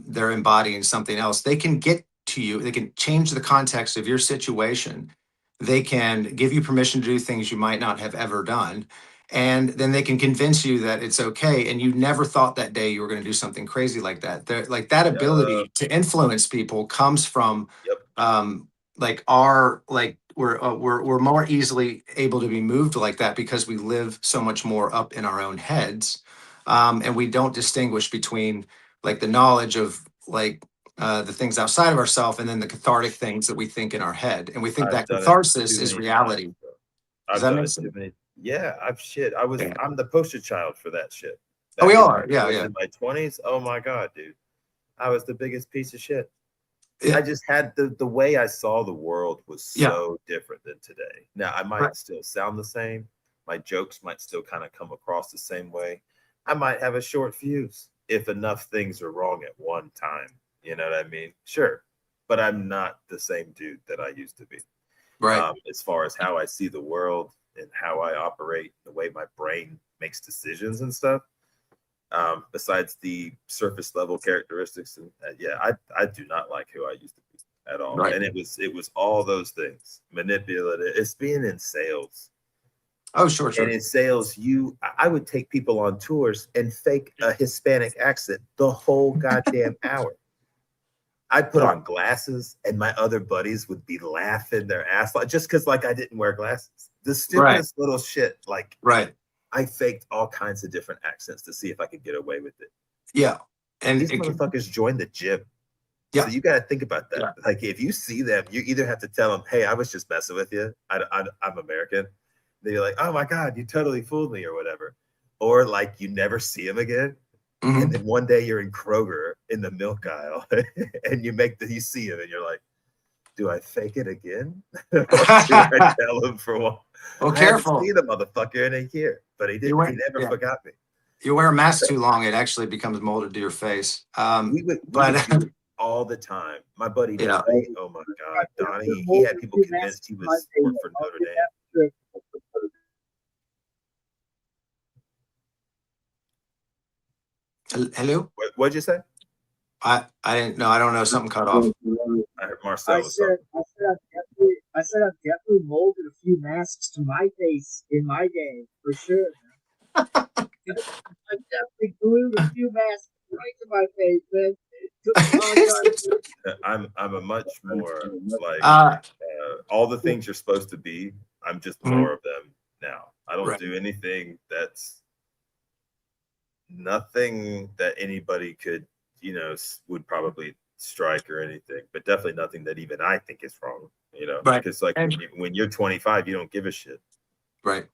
they're embodying something else. They can get to you, they can change the context of your situation, they can give you permission to do things you might not have ever done, and then they can convince you that it's okay, and you never thought that day you were going to do something crazy like that. Like that Yup, ability to influence people comes from yep. like our like we're more easily able to be moved like that because we live so much more up in our own heads, and we don't distinguish between like the knowledge of like the things outside of ourselves, and then the cathartic things that we think in our head, and we think I've that done it catharsis too is many times. reality. Bro. Does I've that done make it too sense? many. Yeah, Yeah. I'm the poster child for that shit. Oh, we Back in when are. Yeah, I was yeah, in my 20s, oh my god, dude, I was the biggest piece of shit. yeah, I just had the way I saw the world was yeah. so different than today. Now I Right. might still sound the same. My jokes might still kind of come across the same way. I might have a short fuse if enough things are wrong at one time. You know what I mean? Sure. But I'm not the same dude that I used to be. Right. As far as how I see the world and how I operate, the way my brain makes decisions and stuff. Besides the surface level characteristics, and yeah, I do not like who I used to be at all. Right. And it was all those things, manipulative. It's being in sales. Oh, sure, sure. And in sales, I would take people on tours and fake a Hispanic accent the whole goddamn hour. I'd put on glasses, and my other buddies would be laughing their ass off just because, like, I didn't wear glasses. The stupidest little shit. Like, Right. I faked all kinds of different accents to see if I could get away with it. Yeah. And These motherfuckers joined the gym. Yeah. So you got to think about that. Yeah. Like, if you see them, you either have to tell them, "Hey, I was just messing with you. I'm American." They're like, "Oh my god, you totally fooled me," or whatever. Or like, you never see them again, Mhm. and then one day you're in Kroger in the milk aisle, and you see him, and you're like, "Do I fake it again? Or do I tell him for one?" Well, I haven't careful. seen the motherfucker in a year, but he You went- He never yeah. forgot me. You wear a mask too long, it actually becomes molded to your face. We would But do it all the time. My buddy Yeah. Donnie, oh my god, Donnie, he had people convinced he was worked for Notre Dame. hello? What'd you say? I didn't know. I don't know. Something cut off. I heard Marcel I was said I've definitely molded a few masks to my face in my day for sure. I've definitely glued a few masks right to my face, man. It took a long time. I'm a much more like all the things you're supposed to be. I'm just more of them now. I don't Right. do anything that's nothing that anybody could, would probably strike or anything, but definitely nothing that even I think is wrong, Right. because like when you're 25, you don't give a shit. Right.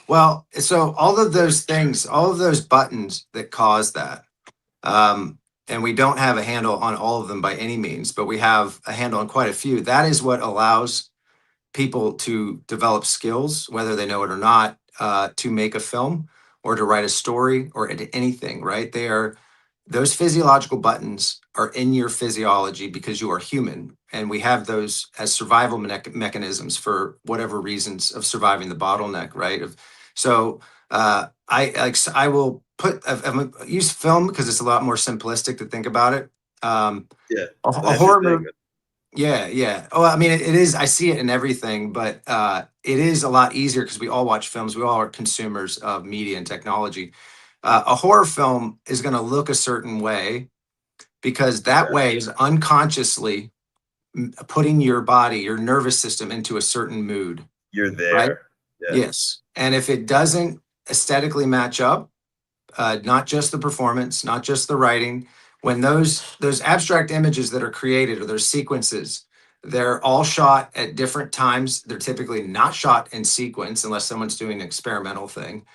Well, so all of those things, all of those buttons that cause that, and we don't have a handle on all of them by any means, but we have a handle on quite a few. That is what allows people to develop skills, whether they know it or not, to make a film or to write a story or anything, right? Those physiological buttons are in your physiology because you are human. And we have those as survival mechanisms for whatever reasons of surviving the bottleneck, right? So I will use film because it's a lot more simplistic to think about it. Yeah, A that's horror your thing. movie. Yeah, yeah. Oh, I mean, it is. I see it in everything, but it is a lot easier because we all watch films. We all are consumers of media and technology. A horror film is going to look a certain way because that way is unconsciously putting your body, your nervous system into a certain mood. You're there. Right? Yeah. Yes. And if it doesn't aesthetically match up, not just the performance, not just the writing, when those abstract images that are created or those sequences, they're all shot at different times. They're typically not shot in sequence unless someone's doing an experimental thing.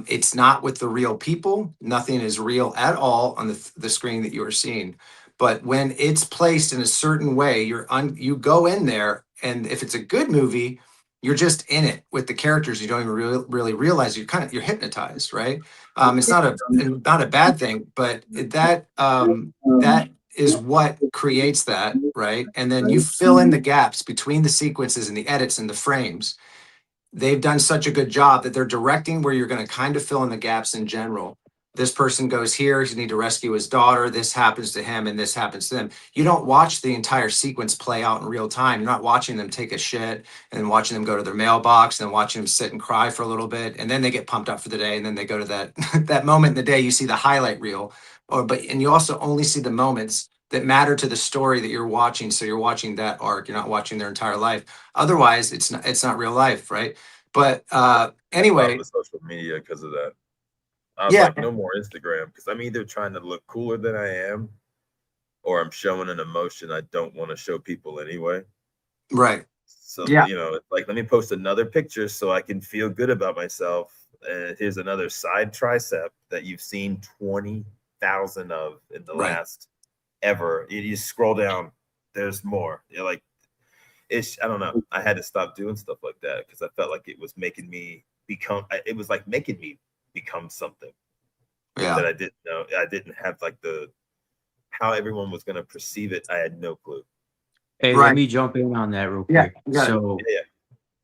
It's not with the real people. Nothing is real at all on the screen that you are seeing. But when it's placed in a certain way, you go in there, and if it's a good movie, you're just in it with the characters. You don't even really realize you're hypnotized, right? It's not a bad thing, but that is what creates that, right? And then you fill in the gaps between the sequences and the edits and the frames. They've done such a good job that they're directing where you're going to kind of fill in the gaps in general. This person goes here, he need to rescue his daughter, this happens to him, and this happens to them. You don't watch the entire sequence play out in real time. You're not watching them take a shit and watching them go to their mailbox and watching them sit and cry for a little bit, and then they get pumped up for the day, and then they go to that that moment in the day. You see the highlight reel, and you also only see the moments that matter to the story that you're watching. So you're watching that arc. You're not watching their entire life. Otherwise, it's not real life, right? But anyway, The social media because of that. I was yeah, like, no more Instagram, because I'm either trying to look cooler than I am, or I'm showing an emotion I don't want to show people anyway. right. So Yeah. it's like, let me post another picture so I can feel good about myself. And here's another side tricep that you've seen 20,000 of in the Right. last ever. You scroll down, there's more. You're like, I don't know. I had to stop doing stuff like that because I felt like it was making me become. It was like making me become something Yeah. that I didn't know. I didn't have like how everyone was going to perceive it. I had no clue. Hey, Right. let me jump in on that real Yeah, quick. you got it. So, Yeah,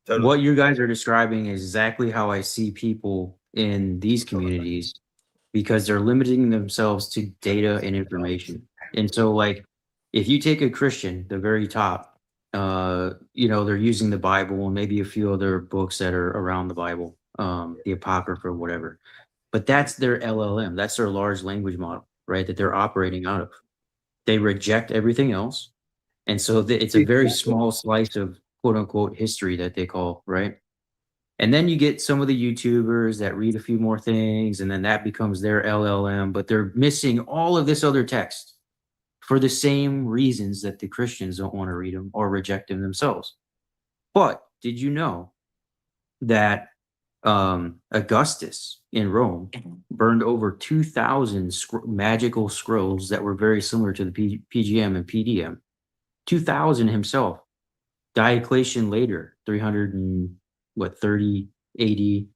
totally. what you guys are describing is exactly how I see people in these communities because they're limiting themselves to data and information. And so, like, if you take a Christian, the very top, They're using the Bible and maybe a few other books that are around the Bible, the Apocrypha or whatever. But that's their LLM. That's their large language model, right? That they're operating out of. They reject everything else. And so it's a very small slice of quote unquote history that they call, right? And then you get some of the YouTubers that read a few more things, and then that becomes their LLM, but they're missing all of this other text for the same reasons that the Christians don't want to read them or reject them themselves. But did you know that Augustus in Rome burned over 2,000 magical scrolls that were very similar to the PGM and PDM? 2,000 himself. Diocletian later, 330 AD.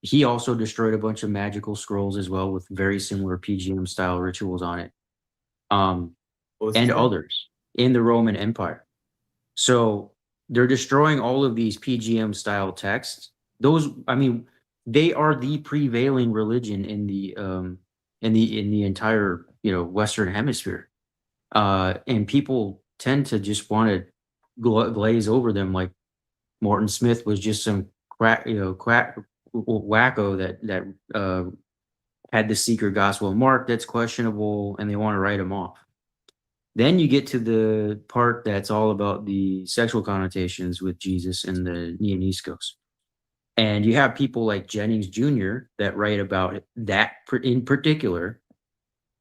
He also destroyed a bunch of magical scrolls as well with very similar PGM style rituals on it. What was his And name? others in the Roman Empire. So they're destroying all of these PGM style texts. Those, I mean, they are the prevailing religion in the entire Western Hemisphere, and people tend to just want to glaze over them like Morton Smith was just some wacko that had the secret gospel of Mark that's questionable, and they want to write him off. Then you get to the part that's all about the sexual connotations with Jesus and the Neoniscos. And you have people like Jennings Jr. that write about that in particular,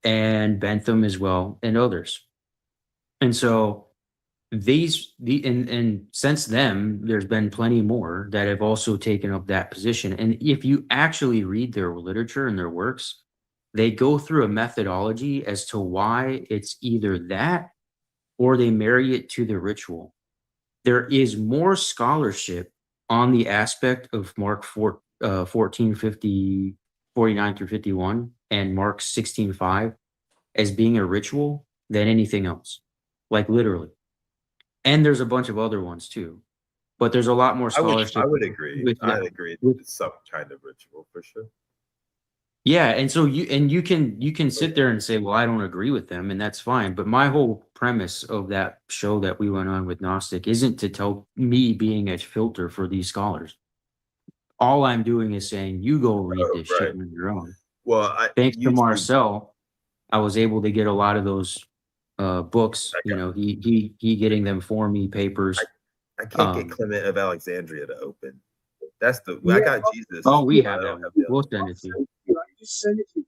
and Bentham as well, and others. And so and since then, there's been plenty more that have also taken up that position. And if you actually read their literature and their works, they go through a methodology as to why it's either that or they marry it to the ritual. There is more scholarship on the aspect of Mark 1450, 49 through 51 and Mark 16:5 as being a ritual than anything else, like literally. And there's a bunch of other ones too, but there's a lot more scholarship. I would agree. I'd agree with it's some kind of ritual for sure. Yeah, and so you can sit there and say, well, I don't agree with them, and that's fine. But my whole premise of that show that we went on with Gnostic isn't to tell me being a filter for these scholars. All I'm doing is saying, you go read this right. shit on your own. Well, Thanks to Marcel, I was able to get a lot of those books. He getting them for me, papers. I can't get Clement of Alexandria to open. That's I got Jesus. Oh, we have that. We'll send it to you. Just send it to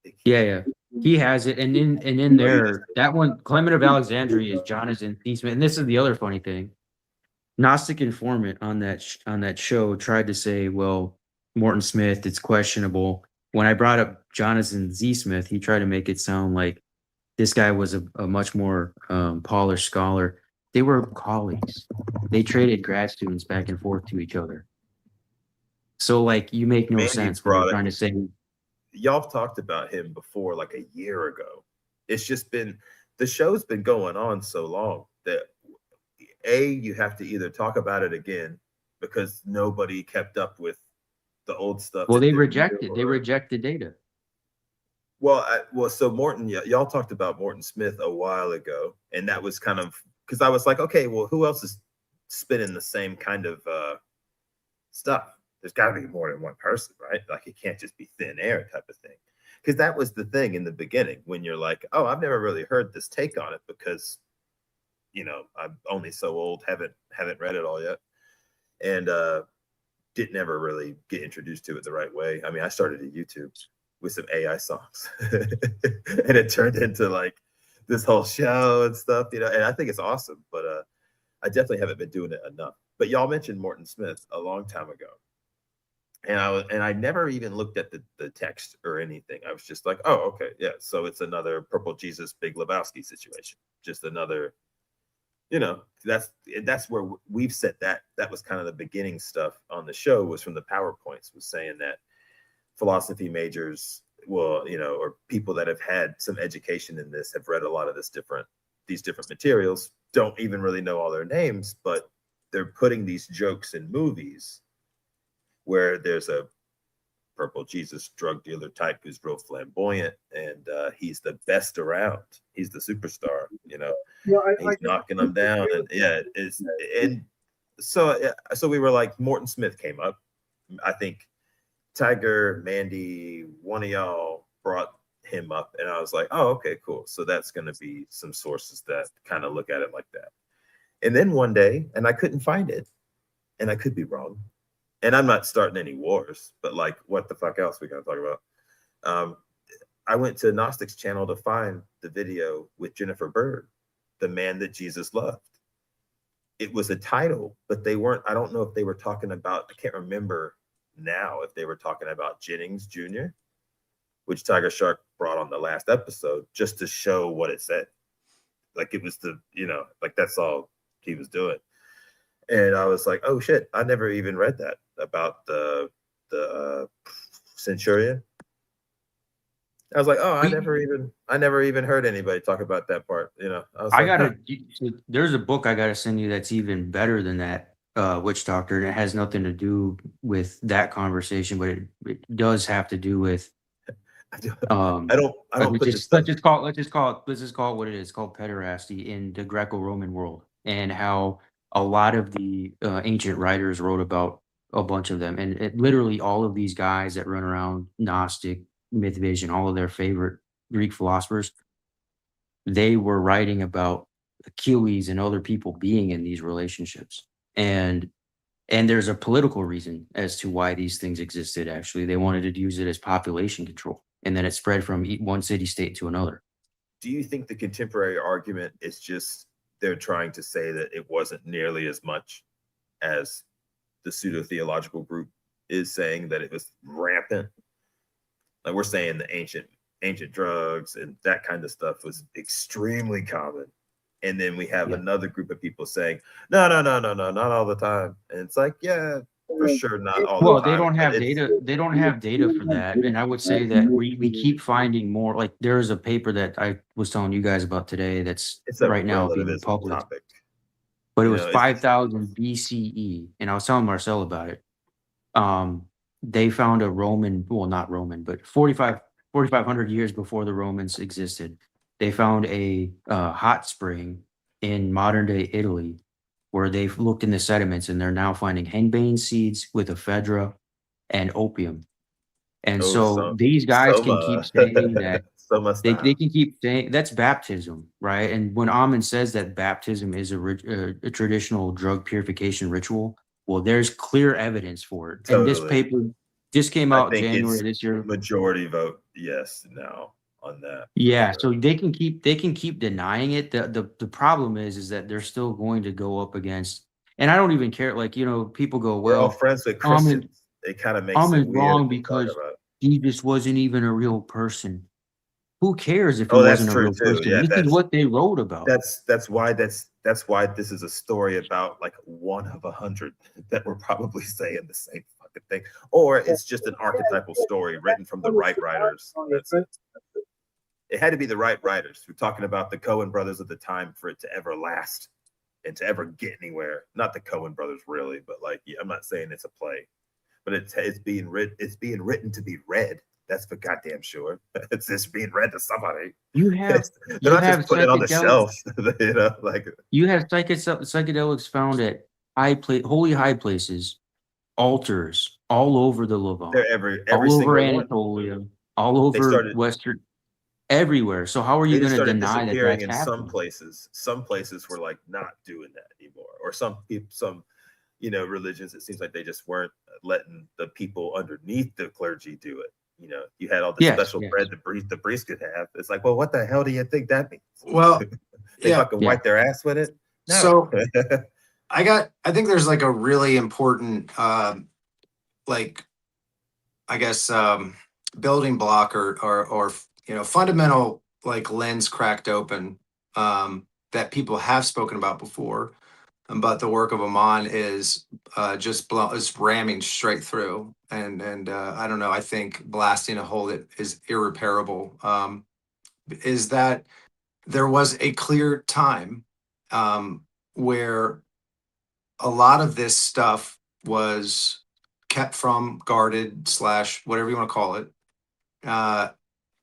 you. Yeah. He has it, and in there, that one, Clement of Alexandria is Jonathan Thiesman, and this is the other funny thing. Gnostic Informant on that show tried to say, well, Morton Smith, it's questionable. When I brought up Jonathan Z. Smith, he tried to make it sound like this guy was a much more polished scholar. They were colleagues. They traded grad students back and forth to each other. So, like, you make no sense when you're trying to say. Y'all talked about him before, like a year ago. It's just been, the show's been going on so long that you have to either talk about it again because nobody kept up with the old stuff. Well, they reject the data. Well, so Morton, y'all talked about Morton Smith a while ago, and that was kind of because I was like, okay, well, who else is spinning the same kind of stuff? There's got to be more than one person, right? Like it can't just be thin air type of thing. Because that was the thing in the beginning when you're like, oh, I've never really heard this take on it because, I'm only so old, haven't read it all yet, and didn't ever really get introduced to it the right way. I mean, I started at YouTube with some AI songs, and it turned into like this whole show and stuff, and I think it's awesome, but I definitely haven't been doing it enough. But y'all mentioned Morton Smith a long time ago. And I never even looked at the text or anything. I was just like, oh, okay, yeah. So it's another Purple Jesus, Big Lebowski situation. Just another, that's where we've said that was kind of the beginning stuff on the show was from the PowerPoints was saying that philosophy majors will, or people that have had some education in this have read a lot of these different materials, don't even really know all their names, but they're putting these jokes in movies where there's a purple Jesus drug dealer type who's real flamboyant, and he's the best around. He's the superstar, you know. Well, He's knocking them down, and yeah, it's and so we were like, Morton Smith came up. I think Tiger, Mandy, one of y'all brought him up, and I was like, oh, okay, cool. So that's going to be some sources that kind of look at it like that. And then one day, and I couldn't find it, and I could be wrong, and I'm not starting any wars, but like, what the fuck else we gonna talk about? I went to Gnostic's channel to find the video with Jennifer Bird, the man that Jesus loved. It was a title, but they weren't. I don't know if they were talking about. I can't remember now if they were talking about Jennings Jr., which Tiger Shark brought on the last episode just to show what it said. Like it was like that's all he was doing. And I was like, oh shit, I never even read that about the centurion. I was like, oh, I never even heard anybody talk about that part. I was like, there's a book I gotta send you that's even better than that, Witch Doctor, and it has nothing to do with that conversation, but it does have to do with I don't put this stuff. let's just call it what it is. It's called pederasty in the Greco-Roman world, and how a lot of the ancient writers wrote about a bunch of them, and literally all of these guys that run around, Gnostic, Myth Vision, all of their favorite Greek philosophers, they were writing about Achilles and other people being in these relationships, and there's a political reason as to why these things existed. Actually, they wanted to use it as population control, and then it spread from one city state to another. Do you think the contemporary argument is just they're trying to say that it wasn't nearly as much as the pseudo-theological group is saying, that it was rampant? Like we're saying the ancient drugs and that kind of stuff was extremely common. And then we have another group of people saying, no, not all the time. And it's like, yeah, for sure, not all the time. Well, they don't have data. They don't have data for that. And I would say that we keep finding more. Like there is a paper that I was telling you guys about today that's right now being published. Topic. But it was 5,000 BCE, and I was telling Marcel about it. They found a Roman, well, not Roman, but 4,500 years before the Romans existed. They found a hot spring in modern day Italy where they've looked in the sediments, and they're now finding henbane seeds with ephedra and opium. And these guys can keep saying that they can keep saying that's baptism, right? And when Amen says that baptism is a traditional drug purification ritual, well, there's clear evidence for it. Totally. And this paper just came out January this year. Majority vote yes now on that. Yeah, so they can keep denying it. The problem is that they're still going to go up against, and I don't even care. Like, people go, we're all well, friends with Christians. It kind of makes it weird wrong because Jesus wasn't even a real person. Who cares if he that's wasn't a true real too. person? Yeah, This is what they wrote about. That's why this is a story about like one of 100 that we're probably saying the same fucking thing, or it's just an archetypal story written from the right writers. That's it. It had to be the right writers. We're talking about the Coen brothers at the time for it to ever last and to ever get anywhere. Not the Coen brothers really, but like, I'm not saying it's a play, but it's being written. It's being written to be read. That's for goddamn sure. It's just being read to somebody. They're not just putting it on the shelf. Like you have psychedelics found at holy high places, altars all over the Levant. They're every all over single Anatolia, one. All over Western, everywhere. So how are you going to deny that that's in happening? Some places were like not doing that anymore, or some religions. It seems like they just weren't letting the people underneath the clergy do it. You had all the special bread the priest could have. It's like, well, what the hell do you think that means? Well, they fucking wipe their ass with it. No. So I think there's like a really important, building block or fundamental like lens cracked open that people have spoken about before. But the work of Aman is is ramming straight through, and I don't know. I think blasting a hole that is irreparable. Is that there was a clear time where a lot of this stuff was kept from, guarded, / whatever you want to call it,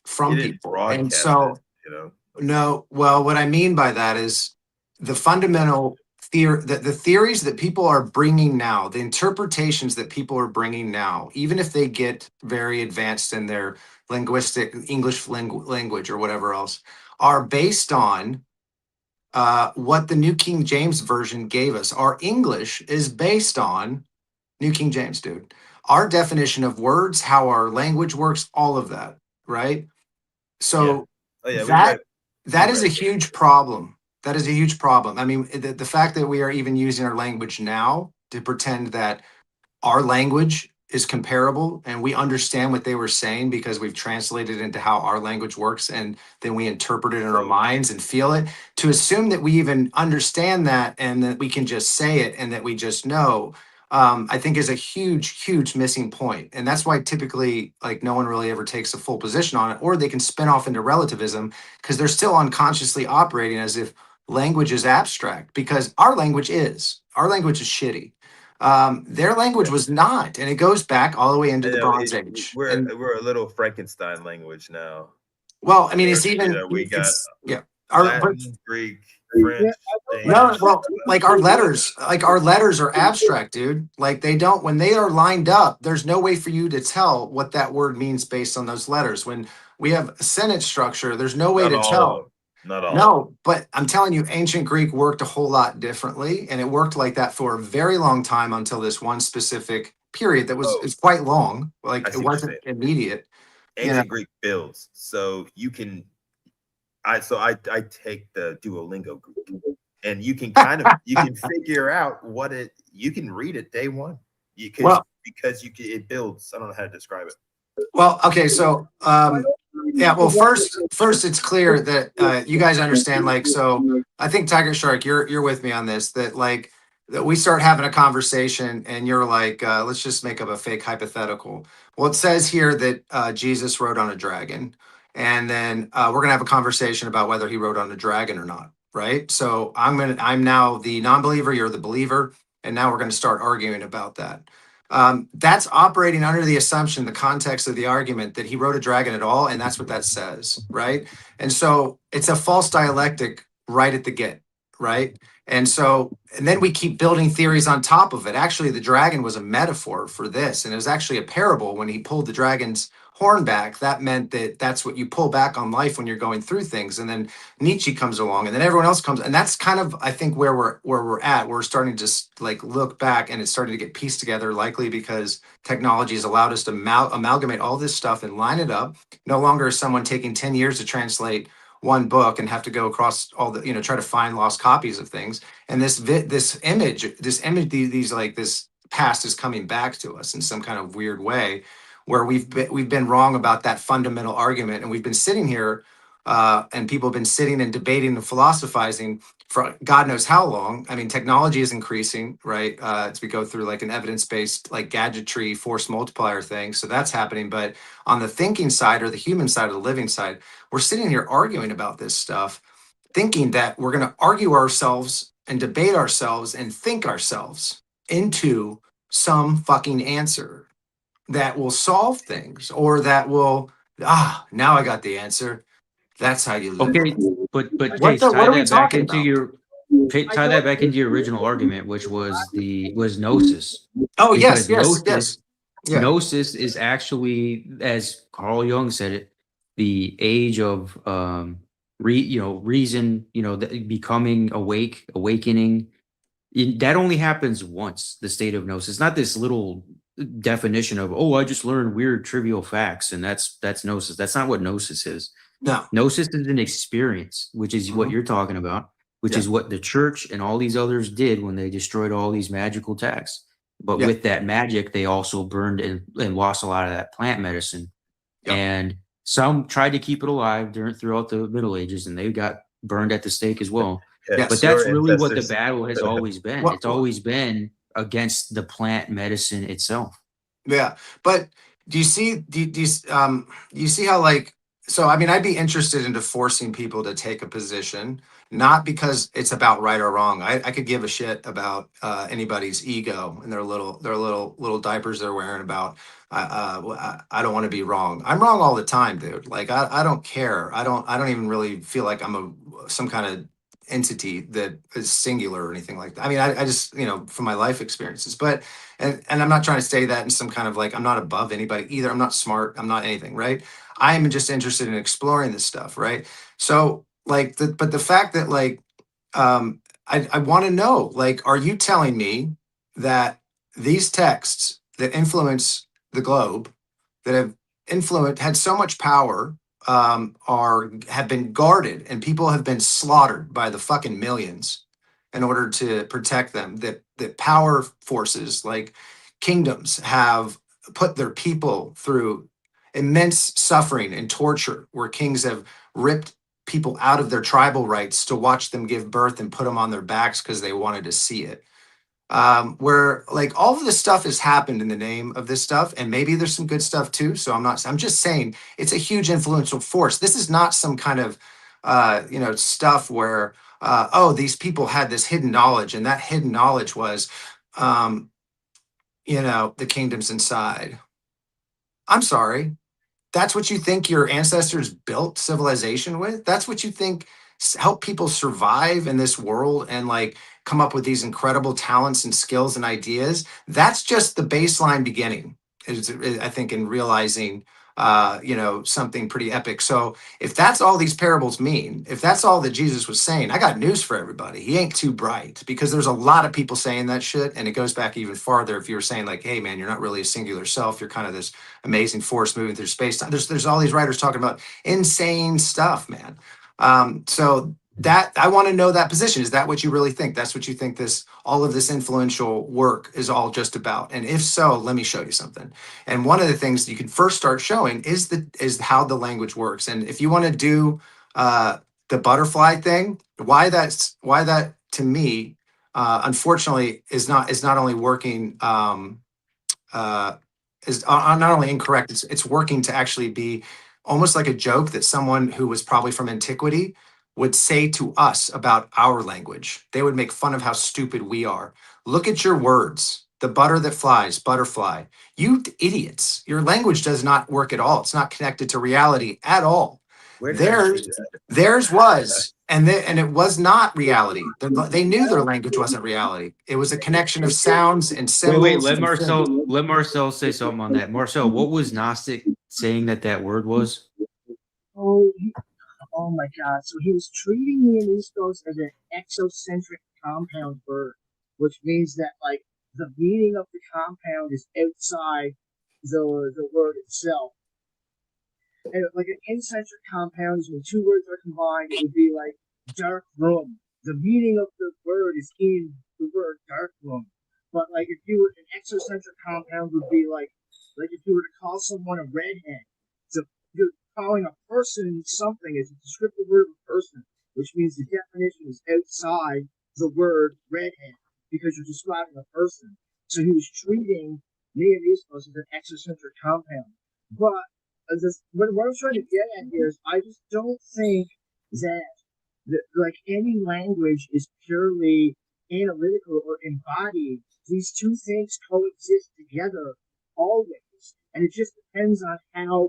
from He didn't people. And broadcast so, it, you know. no, well, what I mean by that is the fundamental theory, the theories that people are bringing now, the interpretations that people are bringing now, even if they get very advanced in their linguistic English language or whatever else, are based on what the New King James Version gave us. Our English is based on New King James, dude. Our definition of words, how our language works, all of that, right? So Oh yeah, that that we is read a huge problem. That is a huge problem. I mean, the fact that we are even using our language now to pretend that our language is comparable and we understand what they were saying because we've translated into how our language works and then we interpret it in our So- minds and feel it. To assume that we even understand that and that we can just say it and that we just know, I think is a huge missing point. And that's why typically like no one really ever takes a full position on it, or they can spin off into relativism because they're still unconsciously operating as if language is abstract, because our language is shitty. Their language was not, and it goes back all the way into You the know, Bronze Age. And we're a little Frankenstein language now. well, I mean, it's You even know, we got yeah. Our but Latin, Greek, Yeah, French, no, Danish. well, like our letters are abstract, dude. Like they don't, when they are lined up, there's no way for you to tell what that word means based on those letters. When we have a sentence structure, there's no way Not to all tell. of them. Not all. No, but I'm telling you, ancient Greek worked a whole lot differently, and it worked like that for a very long time until this one specific period that was Oh, it's quite long. I Like it see what you're wasn't saying. immediate. You know, Ancient Greek builds, so you can. I take the Duolingo Greek, and you can you can figure out what it. You can read it day one. You could well, because it builds. I don't know how to describe it. well, okay, so yeah, well, first, it's clear that you guys understand. Like, so I think Tiger Shark, you're with me on this. That like that we start having a conversation, and you're like, let's just make up a fake hypothetical. Well, it says here that Jesus rode on a dragon, and then we're gonna have a conversation about whether he rode on a dragon or not, right? So I'm now the non-believer, you're the believer, and now we're gonna start arguing about that. That's operating under the assumption, the context of the argument that he rode a dragon at all, and that's what that says, right? And so it's a false dialectic right at the get, right? And so, and then we keep building theories on top of it. Actually, the dragon was a metaphor for this, and it was actually a parable. When he pulled the dragon's horn back, that meant that that's what you pull back on life when you're going through things. And then Nietzsche comes along, and then everyone else comes, and that's kind of, I think, where we're at. We're starting to like look back, and it's starting to get pieced together, likely because technology has allowed us to amalgamate all this stuff and line it up. No longer is someone taking 10 years to translate one book and have to go across all the, try to find lost copies of things. And this image, these like this past is coming back to us in some kind of weird way, where we've been wrong about that fundamental argument, and we've been sitting here, and people have been sitting and debating and philosophizing for God knows how long. I mean, technology is increasing, right? As we go through like an evidence-based, like gadgetry force multiplier thing, so that's happening. But on the thinking side, or the human side, or the living side, we're sitting here arguing about this stuff, thinking that we're going to argue ourselves and debate ourselves and think ourselves into some fucking answer that will solve things, or that will, now I got the answer. That's how you live. Okay, but What Case, the, what tie are we that back talking into about? tie that back into your original argument, which was gnosis. Oh, yes, Because yes. Yeah. gnosis is actually, as Carl Jung said it, the age of reason, becoming awake, awakening. That only happens once, the state of gnosis. Not this little definition of, oh, I just learned weird trivial facts and that's gnosis. That's not what gnosis is. No. Gnosis is an experience, which is what you're talking about, which is what the church and all these others did when they destroyed all these magical texts. But with that magic, they also burned and lost a lot of that plant medicine. And some tried to keep it alive throughout the Middle Ages, and they got burned at the stake as well. Yes, But that's your really what the ancestors- battle has always been. Well- It's always been against the plant medicine itself. Yeah, but do you see? Do you see how like so I mean, I'd be interested into forcing people to take a position, not because it's about right or wrong. I could give a shit about anybody's ego and their little diapers they're wearing about. I don't want to be wrong. I'm wrong all the time, dude. Like I don't care. I don't even really feel like I'm some kind of entity that is singular or anything like that. I mean, I just, from my life experiences, but and I'm not trying to say that in some kind of like I'm not above anybody either. I'm not smart. I'm not anything, right? I am just interested in exploring this stuff, right? So like but the fact that like I want to know, like, are you telling me that these texts that influence the globe, that have had so much power, have been guarded and people have been slaughtered by the fucking millions in order to protect them, that power forces like kingdoms have put their people through immense suffering and torture, where kings have ripped people out of their tribal rights to watch them give birth and put them on their backs because they wanted to see it. Where like all of this stuff has happened in the name of this stuff, and maybe there's some good stuff too. So I'm just saying it's a huge influential force. This is not some kind of stuff where oh, these people had this hidden knowledge, and that hidden knowledge was the kingdoms inside. I'm sorry. That's what you think your ancestors built civilization with? That's what you think help people survive in this world and like come up with these incredible talents and skills and ideas? That's just the baseline beginning, I think, in realizing something pretty epic. So if that's all these parables mean, if that's all that Jesus was saying, I got news for everybody. He ain't too bright, because there's a lot of people saying that shit. And it goes back even farther. If you were saying like, hey man, you're not really a singular self, you're kind of this amazing force moving through space time. There's all these writers talking about insane stuff, man. So that I want to know that position. Is that what you really think? That's what you think all of this influential work is all just about? And if so, let me show you something. And one of the things you can first start showing is how the language works. And if you want to do the butterfly thing, why that to me, unfortunately, is not only working. Is not only incorrect, it's working to actually be almost like a joke that someone who was probably from antiquity would say to us about our language. They would make fun of how stupid we are. Look at your words. The butter that flies, butterfly. You idiots. Your language does not work at all. It's not connected to reality at all. Where did I see Theirs was, and it was not reality. They knew their language wasn't reality. It was a connection of sounds and symbols. Wait, let Marcel say something on that. Marcel, what was Gnostic saying that word was? Oh, oh my God! So he was treating the Anistos as an exocentric compound bird, which means that like the meaning of the compound is outside the word itself. And like an incentric compound is when two words are combined, it would be like dark room. The meaning of the word is in the word dark room. But like if you were an exocentric compound would be like if you were to call someone a redhead. So you're calling a person something as a descriptive word of a person, which means the definition is outside the word redhead because you're describing a person. So he was treating Neonismos as an exocentric compound. But what I'm trying to get at here is I just don't think that like any language is purely analytical or embodied. These two things coexist together always, and it just depends on how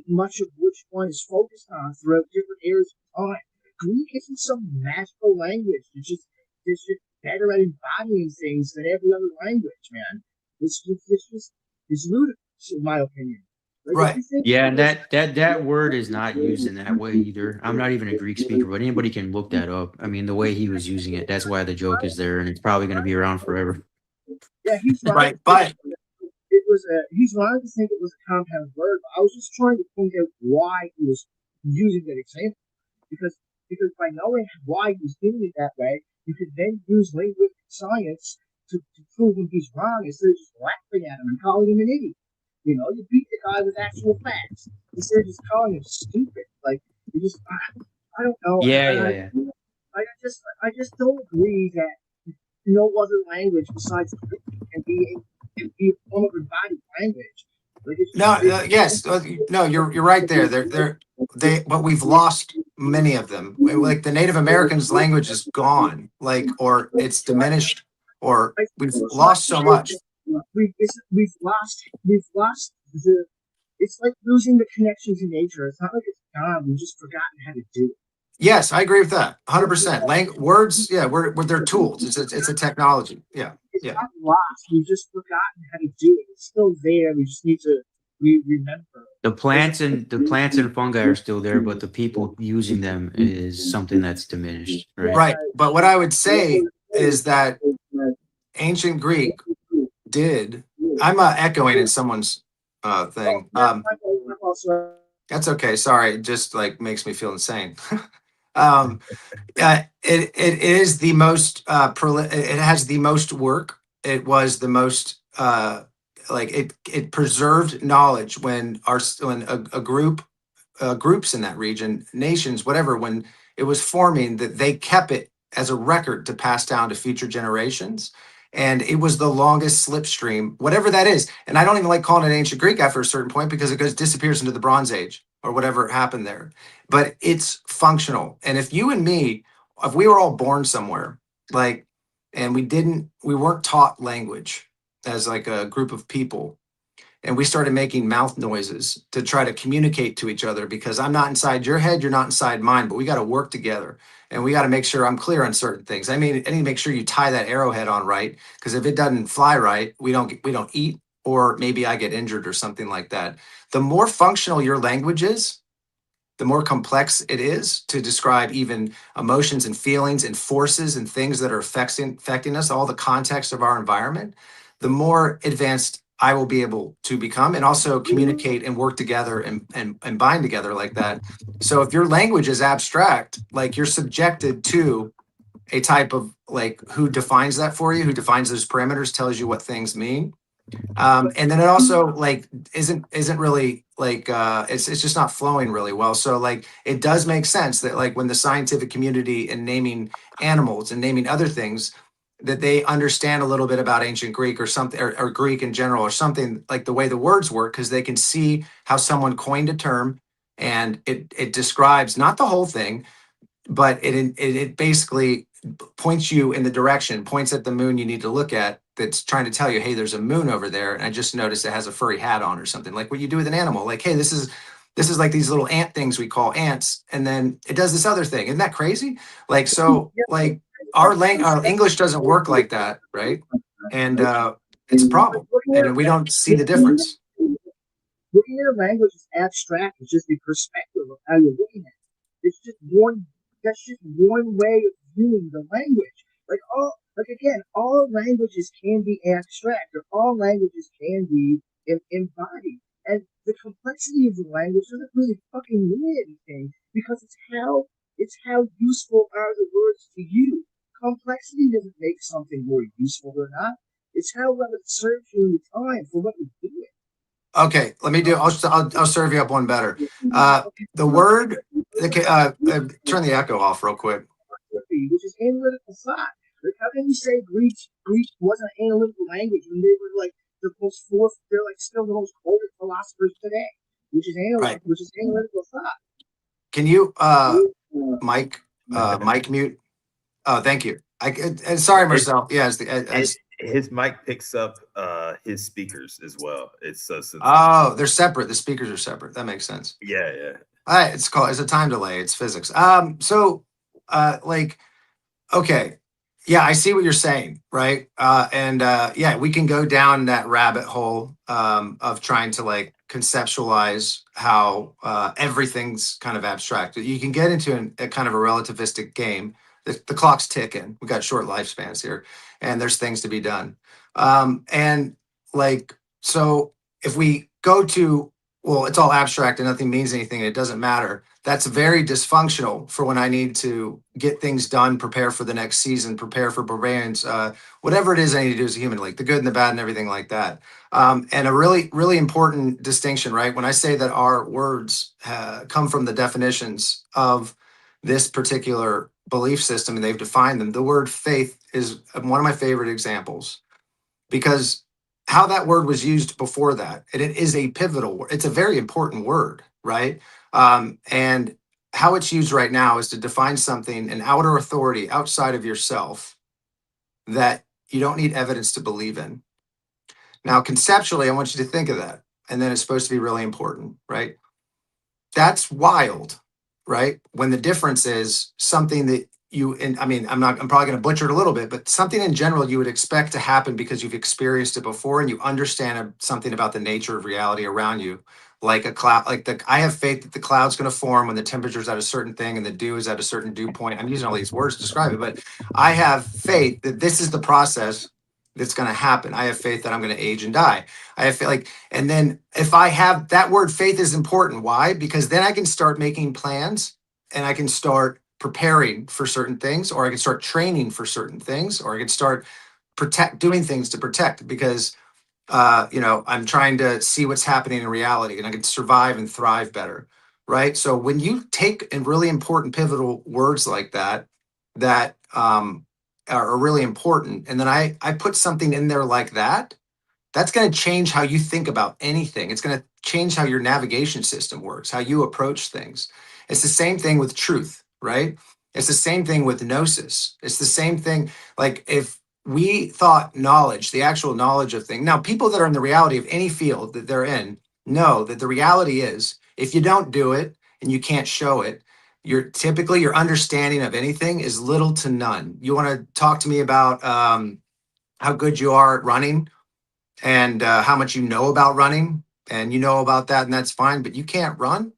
much of which one is focused on throughout different areas of time. Greek isn't some magical language. It's just better at embodying things than every other language, man. It's ludicrous in my opinion. Like, Right. Yeah, and that word is not used in that way either. I'm not even a Greek speaker, but anybody can look that up. I mean, the way he was using it, that's why the joke is there, and it's probably going to be around forever. Yeah, he's right. But he's right to think it was a compound word. But I was just trying to point out why he was using that example, because by knowing why he was doing it that way, you could then use linguistic science to prove him he's wrong instead of just laughing at him and calling him an idiot. You know, you beat the guy with actual facts instead of just calling him stupid. Like you just, I don't know. Yeah. I just don't agree that no other language besides Greek can be a form of embodied language. Like no, yes, no, you're right there. but we've lost many of them. Like the Native Americans language is gone, like, or it's diminished, or we've lost so much. We've lost the. It's like losing the connection to nature. It's not like it's gone. We've just forgotten how to do it. Yes, I agree with that. 100%. Words, yeah, we're they're tools. It's a technology. Yeah, It's yeah. not lost. We've just forgotten how to do it. It's still there. We just need to remember. The plants and fungi are still there, but the people using them is something that's diminished, right? Right. But what I would say is that ancient Greek did. I'm echoing in someone's thing. That's okay. Sorry, it just like makes me feel insane. um, it is the most it has the most work. It was the most like it preserved knowledge when a group groups in that region, nations, whatever, when it was forming, that they kept it as a record to pass down to future generations. And it was the longest slipstream, whatever that is. And I don't even like calling it ancient Greek after a certain point because it disappears into the Bronze Age or whatever happened there. But it's functional. And if you and me, if we were all born somewhere, like, and we weren't taught language as like a group of people, and we started making mouth noises to try to communicate to each other because I'm not inside your head, you're not inside mine, but we got to work together and we got to make sure I'm clear on certain things. I mean, I need to make sure you tie that arrowhead on right, because if it doesn't fly right, we don't eat, or maybe I get injured or something like that. The more functional your language is, the more complex it is to describe even emotions and feelings and forces and things that are affecting us, all the context of our environment, the more advanced I will be able to become and also communicate and work together and bind together like that. So if your language is abstract, like you're subjected to a type of like who defines that for you, who defines those parameters, tells you what things mean. And then it also like isn't really like it's just not flowing really well. So like it does make sense that like when the scientific community and naming animals and naming other things, that they understand a little bit about ancient Greek or something, or Greek in general, or something like the way the words work, because they can see how someone coined a term and it describes not the whole thing, but it basically points you in the direction, points at the moon you need to look at, that's trying to tell you, hey, there's a moon over there. And I just noticed it has a furry hat on or something, like what you do with an animal. Like, hey, this is like these little ant things we call ants. And then it does this other thing. Isn't that crazy? Like, so like our English doesn't work like that, right? And it's a problem. And we don't see the difference. Looking at a language is abstract. It's just the perspective of how you're looking at it. It's just one. That's just one way of viewing the language. All languages can be abstract, or all languages can be embodied. And the complexity of the language doesn't really fucking mean anything, because it's how useful are the words to you. Complexity doesn't make something more useful or not. It's how well it serves you in the time for what you're doing. Okay, let me do. I'll serve you up one better. The word. Okay, turn the echo off real quick. Which is analytical thought. Like, how can you say Greek wasn't an analytical language when they were like they're like still the most quoted philosophers today, which is analytical thought. Can you mic mute? Oh, thank you. Sorry, Marcel. Yeah, his mic picks up his speakers as well. It's so sensitive. Oh, they're separate. The speakers are separate. That makes sense. Yeah. All right, it's a time delay. It's physics. Like, okay, yeah, I see what you're saying, right? Yeah, we can go down that rabbit hole of trying to like conceptualize how everything's kind of abstract. You can get into a kind of a relativistic game. The clock's ticking. We got short lifespans here, and there's things to be done. And like, so if we go to, well, it's all abstract and nothing means anything and it doesn't matter, that's very dysfunctional for when I need to get things done, prepare for the next season, prepare for barbarians, whatever it is I need to do as a human, like the good and the bad and everything like that. And a really, really important distinction, right? When I say that our words come from the definitions of this particular belief system and they've defined them, the word faith is one of my favorite examples, because how that word was used before that, and it is a pivotal word. It's a very important word, right? And how it's used right now is to define something, an outer authority outside of yourself that you don't need evidence to believe in. Now, conceptually, I want you to think of that. And then it's supposed to be really important, right? That's wild, right? When the difference is something that you, and I mean, I'm probably going to butcher it a little bit, but something in general you would expect to happen because you've experienced it before and you understand something about the nature of reality around you. Like a cloud, I have faith that the cloud's going to form when the temperature's at a certain thing and the dew is at a certain dew point. I'm using all these words to describe it, but I have faith that this is the process that's going to happen. I have faith that I'm going to age and die. I feel like, and then if I have that word faith is important. Why? Because then I can start making plans and I can start preparing for certain things, or I can start training for certain things, or I can start doing things to protect because I'm trying to see what's happening in reality and I can survive and thrive better. Right. So when you take in really important pivotal words like that, that are really important, and then I put something in there like that, that's going to change how you think about anything. It's going to change how your navigation system works, how you approach things. It's the same thing with truth, right? It's the same thing with gnosis. It's the same thing. Like if we thought knowledge, the actual knowledge of things. Now, people that are in the reality of any field that they're in know that the reality is if you don't do it and you can't show it, your understanding of anything is little to none. You want to talk to me about how good you are at running and how much you know about running, and you know about that, and that's fine, but you can't run.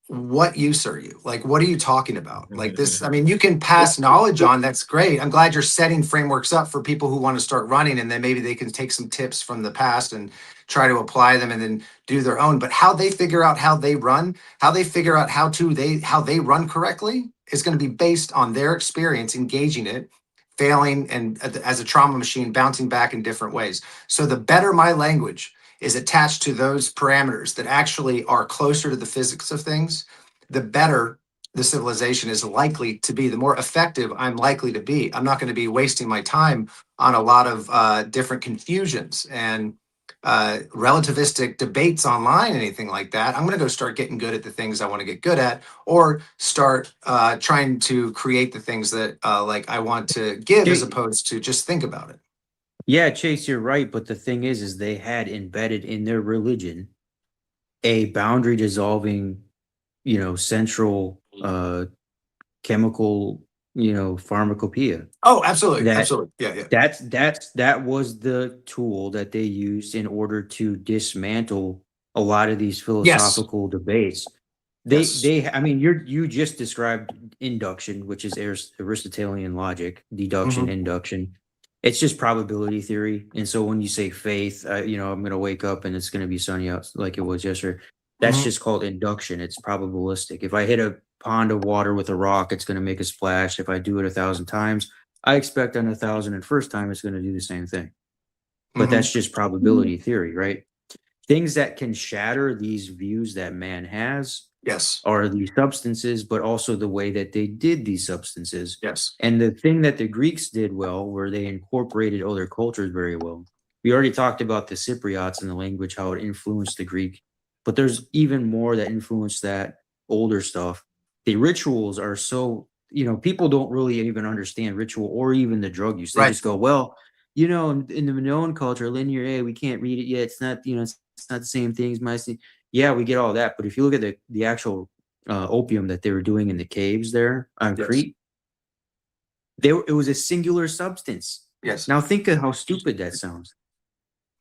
What use are you? Like, what are you talking about? Like this, I mean, you can pass knowledge on, that's great. I'm glad you're setting frameworks up for people who want to start running, and then maybe they can take some tips from the past and try to apply them and then do their own. But how they figure out how they run, how they figure out how they run correctly is going to be based on their experience engaging it, failing, and as a trauma machine, bouncing back in different ways. So the better my language is attached to those parameters that actually are closer to the physics of things, the better the civilization is likely to be, the more effective I'm likely to be. I'm not going to be wasting my time on a lot of different confusions and relativistic debates online, anything like that. I'm going to go start getting good at the things I want to get good at, or start trying to create the things that like I want to give, as opposed to just think about it. Yeah, Chase, you're right. But the thing is they had embedded in their religion a boundary dissolving, central chemical, pharmacopoeia. Oh, absolutely. Absolutely. Yeah. That was the tool that they used in order to dismantle a lot of these philosophical debates. I mean, you just described induction, which is Aristotelian logic, deduction, induction. It's just probability theory. And so when you say faith, I'm going to wake up and it's going to be sunny out like it was yesterday. That's just called induction. It's probabilistic. If I hit a pond of water with a rock, it's going to make a splash. If I do it 1,000 times, I expect on 1,001st time, it's going to do the same thing. But that's just probability theory, right? Things that can shatter these views that man has are these substances, but also the way that they did these substances. Yes. And the thing that the Greeks did well, where they incorporated other cultures very well. We already talked about the Cypriots and the language, how it influenced the Greek, but there's even more that influenced that older stuff. The rituals are so, people don't really even understand ritual or even the drug use. They just go, well, in the Minoan culture, linear A, we can't read it yet. It's not, it's not the same things. Yeah, we get all that. But if you look at the actual opium that they were doing in the caves there on Crete, it was a singular substance. Yes. Now think of how stupid that sounds.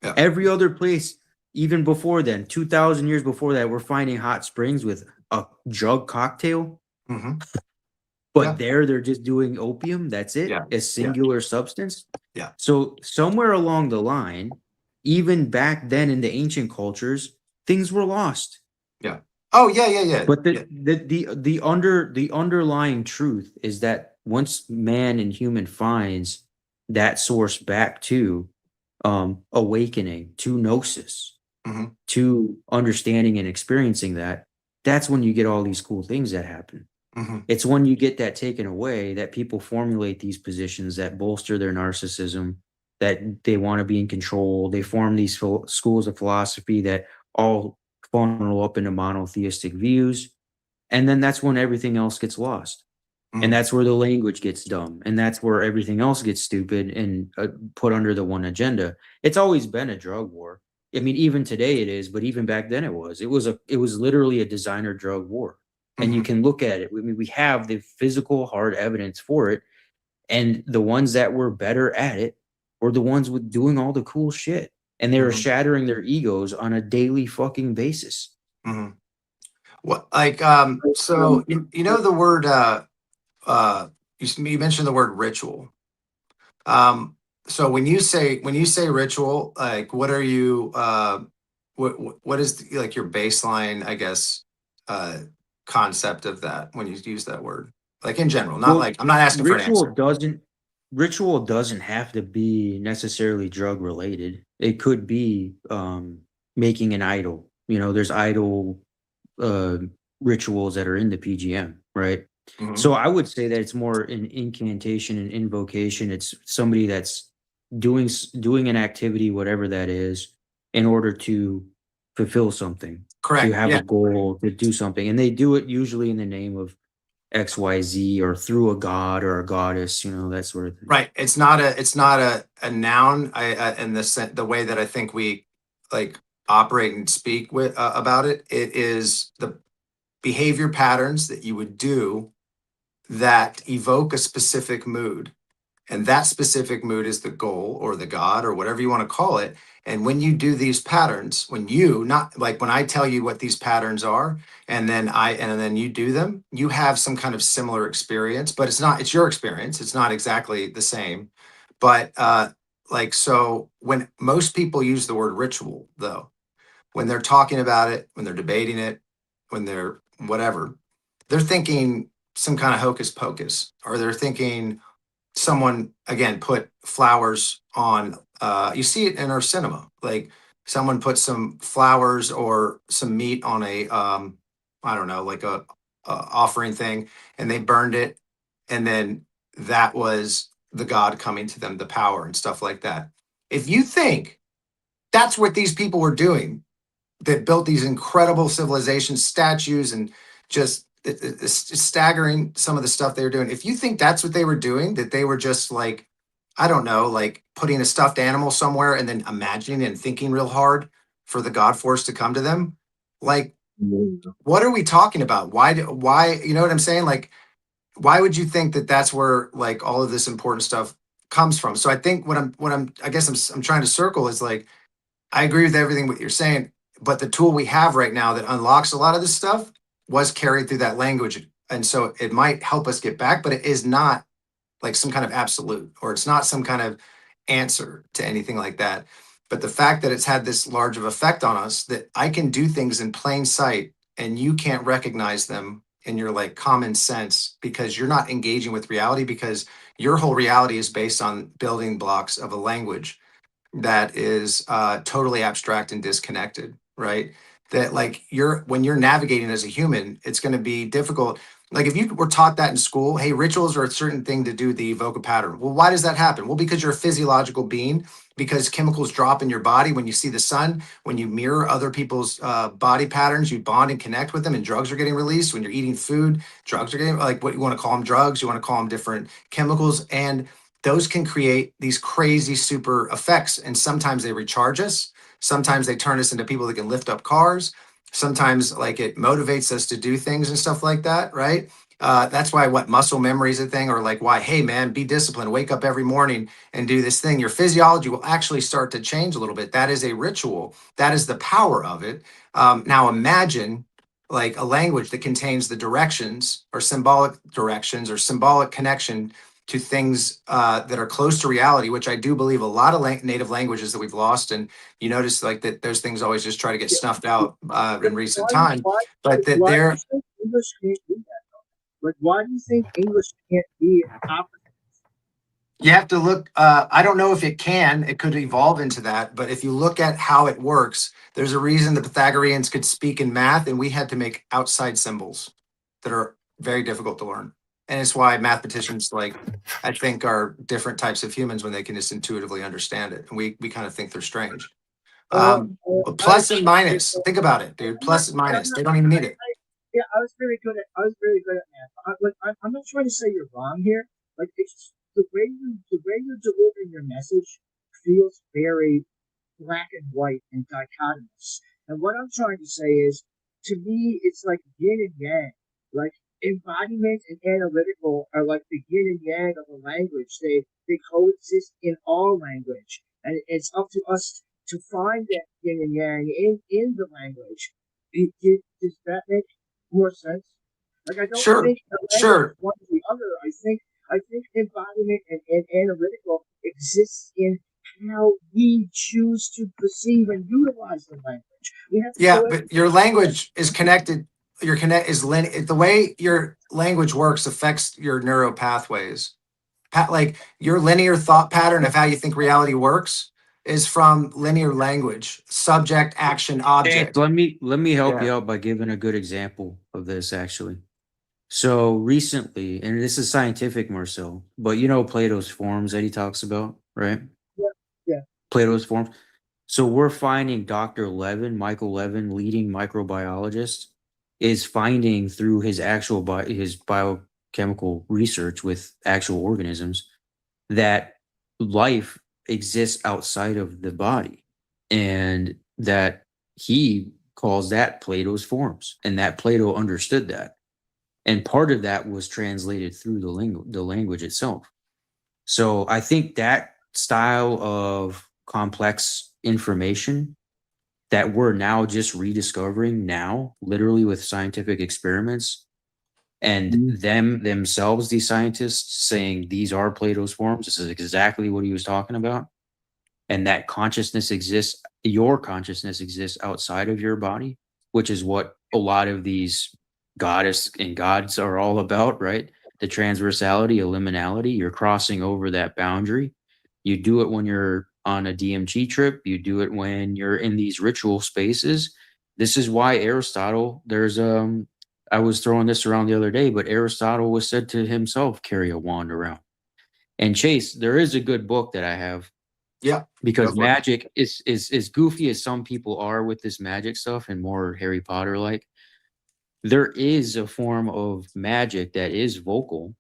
Yeah. Every other place, even before then, 2,000 years before that, we're finding hot springs with a drug cocktail. But there, they're just doing opium. That's it. A singular substance. Yeah. So somewhere along the line, even back then in the ancient cultures, things were lost. Yeah. Oh, yeah. But the underlying truth is that once man and human finds that source back to awakening, to gnosis, to understanding and experiencing that, that's when you get all these cool things that happen. It's when you get that taken away that people formulate these positions that bolster their narcissism, that they want to be in control. They form these schools of philosophy that all funnel up into monotheistic views. And then that's when everything else gets lost. Mhm. And that's where the language gets dumb. And that's where everything else gets stupid and put under the one agenda. It's always been a drug war. I mean, even today it is, but even back then it was. It was literally a designer drug war. And you Mhm. can look at it. I mean, we have the physical hard evidence for it. And the ones that were better at it were the ones with doing all the cool shit. And they were Mhm. shattering their egos on a daily fucking basis. Mhm. What like so you know the word you mentioned the word ritual. Um so when you say ritual, like what are you what is like your baseline, I guess, uh concept of that when you use that word? Like in general, not Well, like I'm not asking for an ritual answer. doesn't ritual doesn't have to be necessarily drug related. It could be making an idol. You know, there's idol uh rituals that are in the PGM, right? Mhm. So I would say that it's more an incantation and invocation. It's somebody that's doing an activity, whatever that is, in order to fulfill something, to Correct. have Yeah. a goal, to do something, and they do it usually in the name of XYZ or through a god or a goddess, that sort of thing. Right. It's not a noun. In the way that I think we like operate and speak with about it. It is the behavior patterns that you would do that evoke a specific mood. And that specific mood is the goal or the God or whatever you want to call it. And when you do these patterns, not like when I tell you what these patterns are, and then you do them, you have some kind of similar experience, but it's your experience. It's not exactly the same. But like so when most people use the word ritual, though, when they're talking about it, when they're debating it, when they're whatever, they're thinking some kind of hocus pocus, or they're thinking someone again put flowers on. You see it in our cinema, like someone put some flowers or some meat on a I don't know, like a offering thing, and they burned it, and then that was the god coming to them, the power and stuff like that. If you think that's what these people were doing that built these incredible civilizations, statues, and just it's staggering some of the stuff they were doing. If you think that's what they were doing, that they were just like, I don't know, like putting a stuffed animal somewhere and then imagining and thinking real hard for the God force to come to them, like, what are we talking about? Why, you know what I'm saying? Like, why would you think that that's where like all of this important stuff comes from? So I think I guess I'm trying to circle is like, I agree with everything what you're saying, but the tool we have right now that unlocks a lot of this stuff was carried through that language. And so it might help us get back, but it is not like some kind of absolute, or it's not some kind of answer to anything like that. But the fact that it's had this large of effect on us, that I can do things in plain sight and you can't recognize them in your like common sense because you're not engaging with reality, because your whole reality is based on building blocks of a language that is totally abstract and disconnected, right? That like when you're navigating as a human, it's going to be difficult. Like if you were taught that in school, hey, rituals are a certain thing to do the evoke a pattern. Well, why does that happen? Well, because you're a physiological being, because chemicals drop in your body when you see the sun, when you mirror other people's body patterns, you bond and connect with them, and drugs are getting released. When you're eating food, drugs are getting, like, what you want to call them, drugs, you want to call them different chemicals, and those can create these crazy super effects. And sometimes they recharge us. Sometimes they turn us into people that can lift up cars. Sometimes like it motivates us to do things and stuff like that, right? That's why what muscle memory is a thing, or like why, hey man, be disciplined, wake up every morning and do this thing. Your physiology will actually start to change a little bit. That is a ritual. That is the power of it. Now imagine like a language that contains the directions or symbolic connection to things that are close to reality, which I do believe a lot of native languages that we've lost. And you notice like that those things always just try to get snuffed out in recent time, but that Why do they're you think English can't do that? Like, why do you think English can't be opposite? you have to look. I don't know if it can. It could evolve into that. But if you look at how it works, there's a reason the Pythagoreans could speak in math, and we had to make outside symbols that are very difficult to learn. And it's why mathematicians, like, I think, are different types of humans when they can just intuitively understand it. And we kind of think they're strange. Plus and minus. Think about it, dude. Plus and minus. They don't even need it. Yeah, I was very good at math. I'm not trying to say you're wrong here. Like it's just the way you're delivering your message feels very black and white and dichotomous. And what I'm trying to say is, to me, it's like yin and yang. Like embodiment and analytical are like the yin and yang of a language. They coexist in all language, and it's up to us to find that yin and yang in the language. Does that make more sense? Like I don't Sure, think the language sure. is one or the other. I think embodiment and analytical exists in how we choose to perceive and utilize the language. We have to Yeah, go but your language is connected. Your connect is the way your language works affects your neural pathways. Like your linear thought pattern of how you think reality works is from linear language, subject, action, James, object. let me help Yeah. you out by giving a good example of this actually. So recently, and this is scientific, Marcel, but you know Plato's forms that he talks about, right? Yeah, yeah. Plato's forms. So we're finding Dr. Levin, Michael Levin, leading microbiologist, is finding through his actual his biochemical research with actual organisms that life exists outside of the body, and that he calls that Plato's forms, and that Plato understood that. And part of that was translated through the language itself. So I think that style of complex information that we're now just rediscovering now, literally with scientific experiments, and them themselves, these scientists saying these are Plato's forms, this is exactly what he was talking about, and that consciousness exists, your consciousness exists outside of your body, which is what a lot of these goddess and gods are all about, right? The transversality, liminality, you're crossing over that boundary. You do it when you're on a DMT trip, you do it when you're in these ritual spaces. This is why Aristotle, I was throwing this around the other day, but Aristotle was said to himself carry a wand around. And Chase, there is a good book that I have, Yeah. because Go for it. magic is as goofy as some people are with this magic stuff and more Harry Potter like. There is a form of magic that is vocal,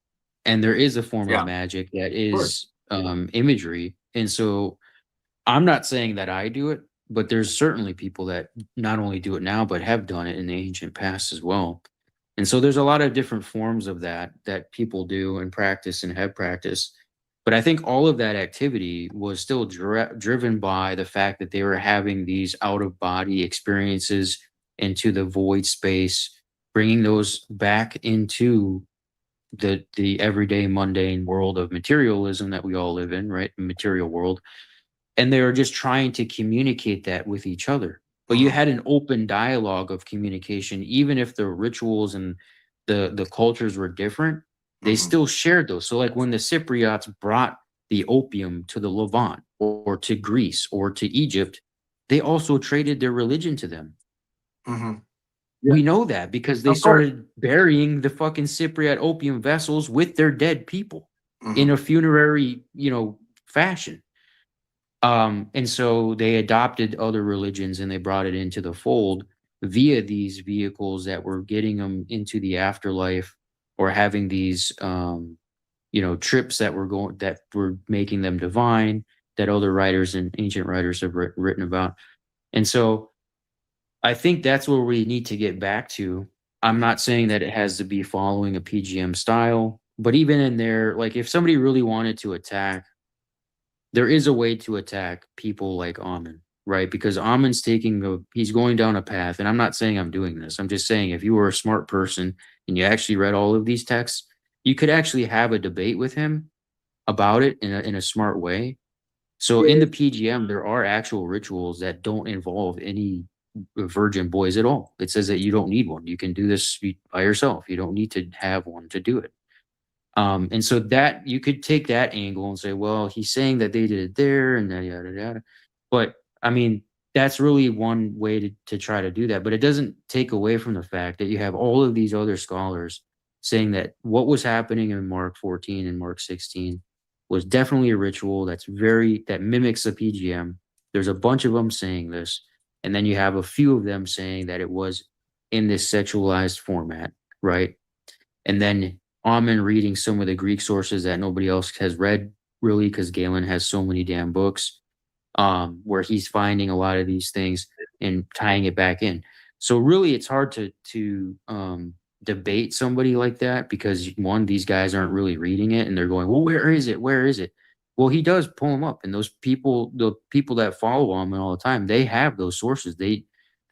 and there is a form of Yeah. magic that course. is imagery. And so I'm not saying that I do it, but there's certainly people that not only do it now, but have done it in the ancient past as well. And so there's a lot of different forms of that people do and practice and have practiced. But I think all of that activity was still driven by the fact that they were having these out of body experiences into the void space, bringing those back into the everyday mundane world of materialism that we all live in, right? Material world. And they were just trying to communicate that with each other. But you had an open dialogue of communication, even if the rituals and the cultures were different, they still shared those. So like when the Cypriots brought the opium to the Levant or to Greece or to Egypt, they also traded their religion to them. Mhm. We know that because they Of course. started burying the fucking Cypriot opium vessels with their dead people in Mhm. a funerary, fashion. And so they adopted other religions and they brought it into the fold via these vehicles that were getting them into the afterlife, or having these, trips that were making them divine, that other writers and ancient writers have written about. And so I think that's where we need to get back to. I'm not saying that it has to be following a PGM style, but even in there, like if somebody really wanted to attack, there is a way to attack people like Amun, right? Because Amun's he's going down a path, and I'm not saying I'm doing this. I'm just saying if you were a smart person and you actually read all of these texts, you could actually have a debate with him about it in a smart way. So in the PGM, there are actual rituals that don't involve any virgin boys at all. It says that you don't need one. You can do this by yourself. You don't need to have one to do it. And so that you could take that angle and say, well, he's saying that they did it there and yada yada yada. But I mean, that's really one way to try to do that. But it doesn't take away from the fact that you have all of these other scholars saying that what was happening in Mark 14 and Mark 16 was definitely a ritual that mimics a PGM. There's a bunch of them saying this, and then you have a few of them saying that it was in this sexualized format, right? And then Amen reading some of the Greek sources that nobody else has read, really, because Galen has so many damn books, where he's finding a lot of these things and tying it back in. So really, it's hard to debate somebody like that, because one, these guys aren't really reading it, and they're going, "Well, where is it? Where is it?" Well, he does pull them up, and those people, the people that follow him all the time, they have those sources. They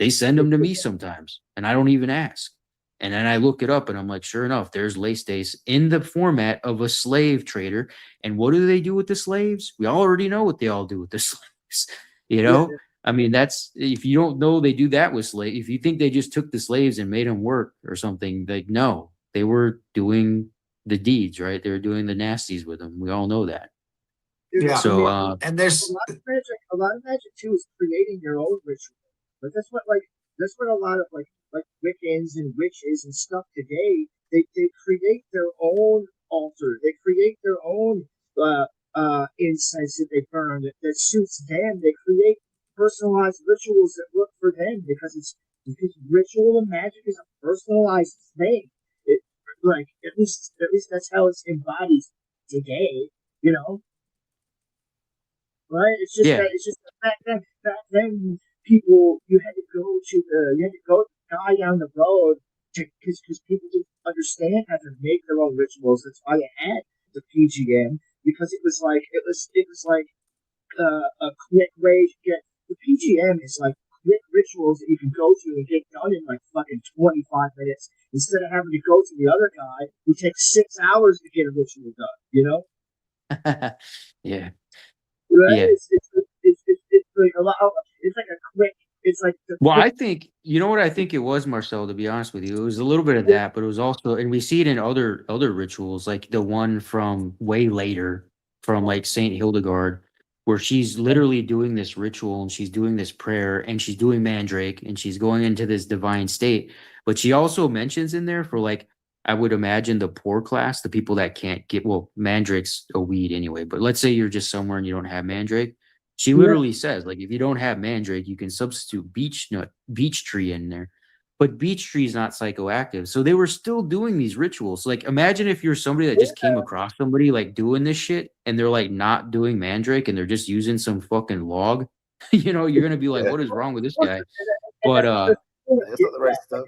send them to me sometimes, and I don't even ask. And then I look it up, and I'm like, sure enough, there's Lace Days in the format of a slave trader. And what do they do with the slaves? We already know what they all do with the slaves. You know, I mean, that's, if you don't know they do that with slaves, if you think they just took the slaves and made them work or something, like, no, they were doing the deeds, right? They were doing the nasties with them. We all know that. Yeah. So, And a there's lot of magic too is creating your own ritual. But that's what a lot of like Wiccans and witches and stuff today, they create their own altar. They create their own incense that they burn that suits them. They create personalized rituals that work for them because ritual and magic is a personalized thing. It like at least that's how it's embodied today, you know. Right? It's just that back then people you had to go to the guy down the road because people didn't understand how to make their own rituals. That's why they had the PGM, because it was like a quick way to get the PGM is like quick rituals that you can go to and get done in like fucking 25 minutes instead of having to go to the other guy who takes 6 hours to get a ritual done, you know? yeah. Right? Yeah. It's like a lot. It's like a quick. It's like the Well, quick. I think, you know what I think it was, Marcel, to be honest with you. It was a little bit of that, but it was also, and we see it in other rituals, like the one from way later, from like Saint Hildegard, where she's literally doing this ritual and she's doing this prayer and she's doing mandrake and she's going into this divine state. But she also mentions in there for, like, I would imagine the poor class, the people that can't get, well, mandrake's a weed anyway, but let's say you're just somewhere and you don't have mandrake. She Yeah, literally says, like, if you don't have mandrake, you can substitute beech tree in there. But beech tree is not psychoactive. So they were still doing these rituals. Like, imagine if you're somebody that just came across somebody like doing this shit and they're like not doing mandrake and they're just using some fucking log. You're gonna be like, Yeah. what is wrong with this and guy? But That's not the right stuff.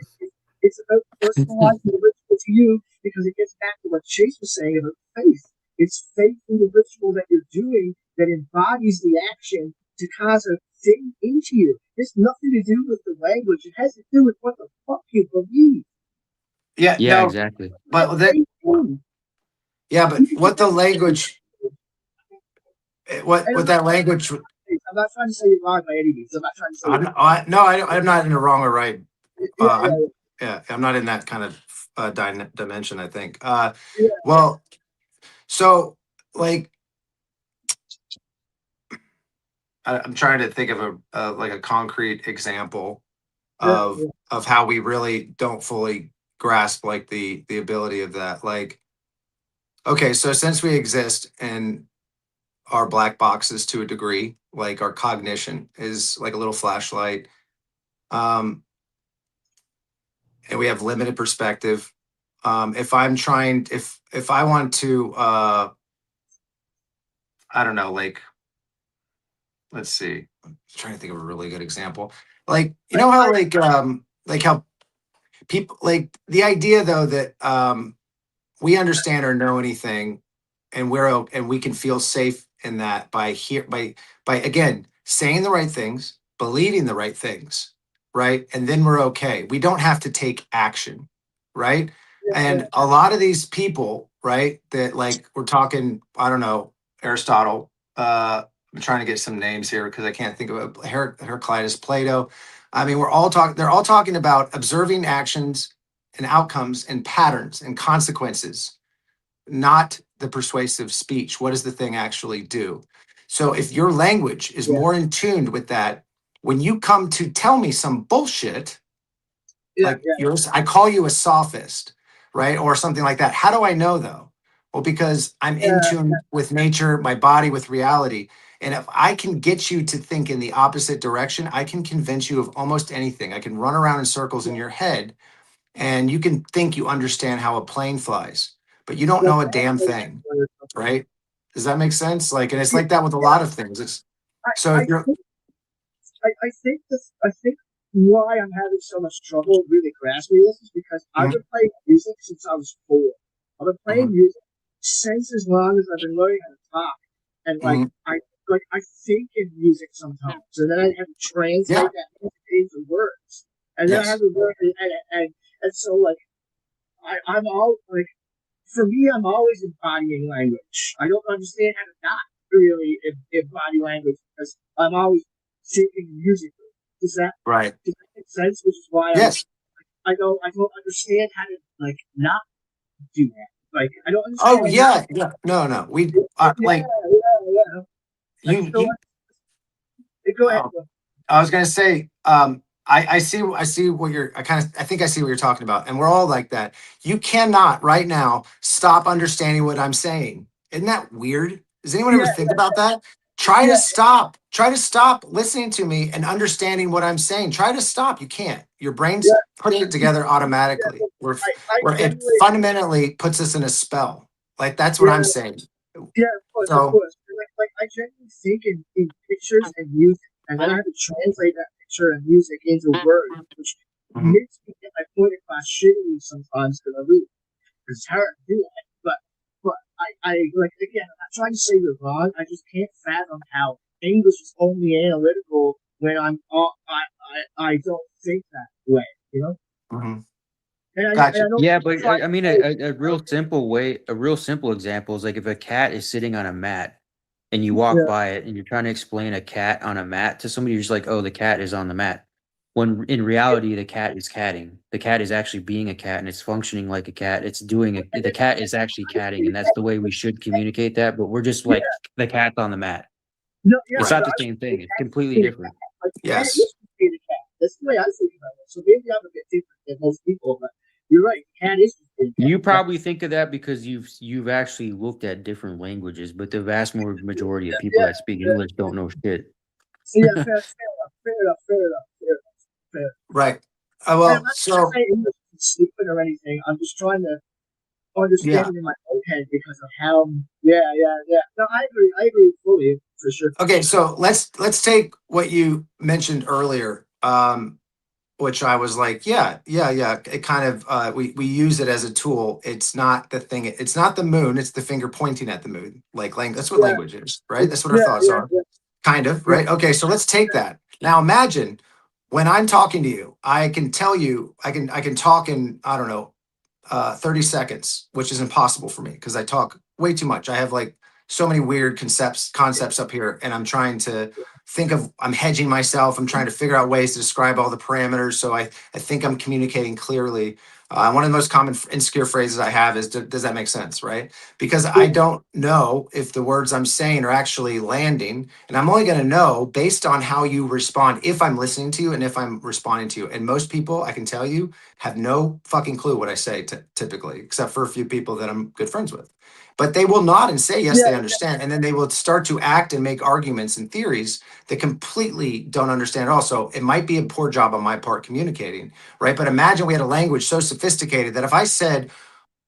it's about personalizing the ritual to you because it gets back to what Chase was saying about faith. It's faith in the ritual that you're doing that embodies the action to cause a thing into you. It's nothing to do with the language. It has to do with what the fuck you believe. yeah, yeah, no, exactly. but that yeah, but what the language what that language I'm not trying to say you're wrong by any means. I'm not trying to say I'm, you're no, I'm not in the wrong or right. yeah, I'm not in that kind of dimension, I think. yeah, Well, so like I'm trying to think of a like a concrete example yeah, of how we really don't fully grasp like the ability of that. Like, okay, so since we exist in our black boxes to a degree, like our cognition is like a little flashlight, and we have limited perspective. If I'm trying, if I want to, I don't know, let's see, I'm trying to think of a really good example. Like, you know how like how people like the idea though that we understand or know anything, and and we can feel safe in that by again saying the right things, believing the right things, right, and then we're okay. We don't have to take action, right? yeah, And a lot of these people, right, that like we're talking, I don't know, Aristotle. I'm trying to get some names here because I can't think of it. Heraclitus, Plato. I mean, we're all talking. They're all talking about observing actions and outcomes and patterns and consequences, not the persuasive speech. What does the thing actually do? So if your language is yeah, more in tune with that, when you come to tell me some bullshit, yeah, like yours, I call you a sophist, right? Or something like that. How do I know though? Well, because I'm in Yeah. tune with nature, my body, with reality. And if I can get you to think in the opposite direction, I can convince you of almost anything. I can run around in circles in your head and you can think you understand how a plane flies, but you don't Well, know a damn thing, I, right? Does that make sense? Like, and it's like that with a lot of things. It's so I if you're, think I think why I'm having so much trouble really grasping this is because I've Mhm, been playing music since I was 4. I've been playing mhm, music since as long as I've been learning how to talk. And mhm. I think in music sometimes, and then I have to Yeah, translate that into words, and then I have yes, to learn and so like I'm all like for me I'm always embodying language. I don't understand how to not really embody language because I'm always thinking musically. Does that right. does that make sense? Which is why Yes. I don't understand how to like not do that. Like I don't understand Oh, how to not. yeah. Yeah. No, no. We, Yeah, like, yeah. I just don't. you, Go ahead. oh, I was gonna say, I see what you're, I think I see what you're talking about, and we're all like that. You cannot right now stop understanding what I'm saying. Isn't that weird? Does anyone ever Yeah, think about that? Try to yeah, stop. Try to stop listening to me and understanding what I'm saying. Try to stop. You can't. Your yeah. brain's putting it together Yeah, automatically. I Where it generally, fundamentally puts us in a spell. Like that's what yeah, I'm saying. yeah, of course, of So, course. Like I generally think in pictures and music, and then I have to translate that picture and music into words, which mhm. makes me get my point across shittily sometimes because I lose. It's hard to do that, but I like again. I'm not trying to say you're wrong. I just can't fathom how English is only analytical when I don't think that way, you know. Mhm. And Gotcha. I don't Yeah, but try. I mean, a real simple way, a real simple example is like if a cat is sitting on a mat and you walk Yeah, by it and you're trying to explain a cat on a mat to somebody, you're just like, oh, the cat is on the mat. When in reality, the cat is catting. The cat is actually being a cat and it's functioning like a cat. It's doing it. The cat is actually catting, and that's the way we should communicate that. But we're just yeah, like the cat's on the mat. no, yeah. It's Right. not No, the I same the thing. It's cat completely being a different. cat. Like the cat Yes. is just being a cat. That's the way I think about it. So maybe I'm a bit different than most people, but you're right. The cat is just being a cat. You probably think of that because you've actually looked at different languages, but the vast majority of people Yeah, that speak yeah. English don't know shit. So yeah, fair enough. Right. And I'm Well, not trying to so say English is stupid or anything. I'm just trying to understand yeah. it in my own head because of how. Yeah. No, I agree fully for sure. Okay, so let's take what you mentioned earlier, which I was like, yeah. It kind of we use it as a tool. It's not the thing. It's not the moon. It's the finger pointing at the moon. Like that's what Yeah, language is, right? That's what our yeah, thoughts yeah, are, yeah, kind of, yeah. right? Okay, so let's take that. Now imagine when I'm talking to you, I can tell you, I can talk in, I don't know, 30 seconds, which is impossible for me because I talk way too much. I have like so many weird concepts up here, and I'm trying to think of, I'm hedging myself. I'm trying to figure out ways to describe all the parameters. So I think I'm communicating clearly. One of the most common insecure phrases I have is, does that make sense? Right? Because I don't know if the words I'm saying are actually landing. And I'm only going to know based on how you respond, if I'm listening to you and if I'm responding to you. And most people, I can tell you, have no fucking clue what I say typically, except for a few people that I'm good friends with. But they will nod and say, yes, Yeah, they understand. And then they will start to act and make arguments and theories that completely don't understand at all. So it might be a poor job on my part communicating, right? But imagine we had a language so sophisticated that if I said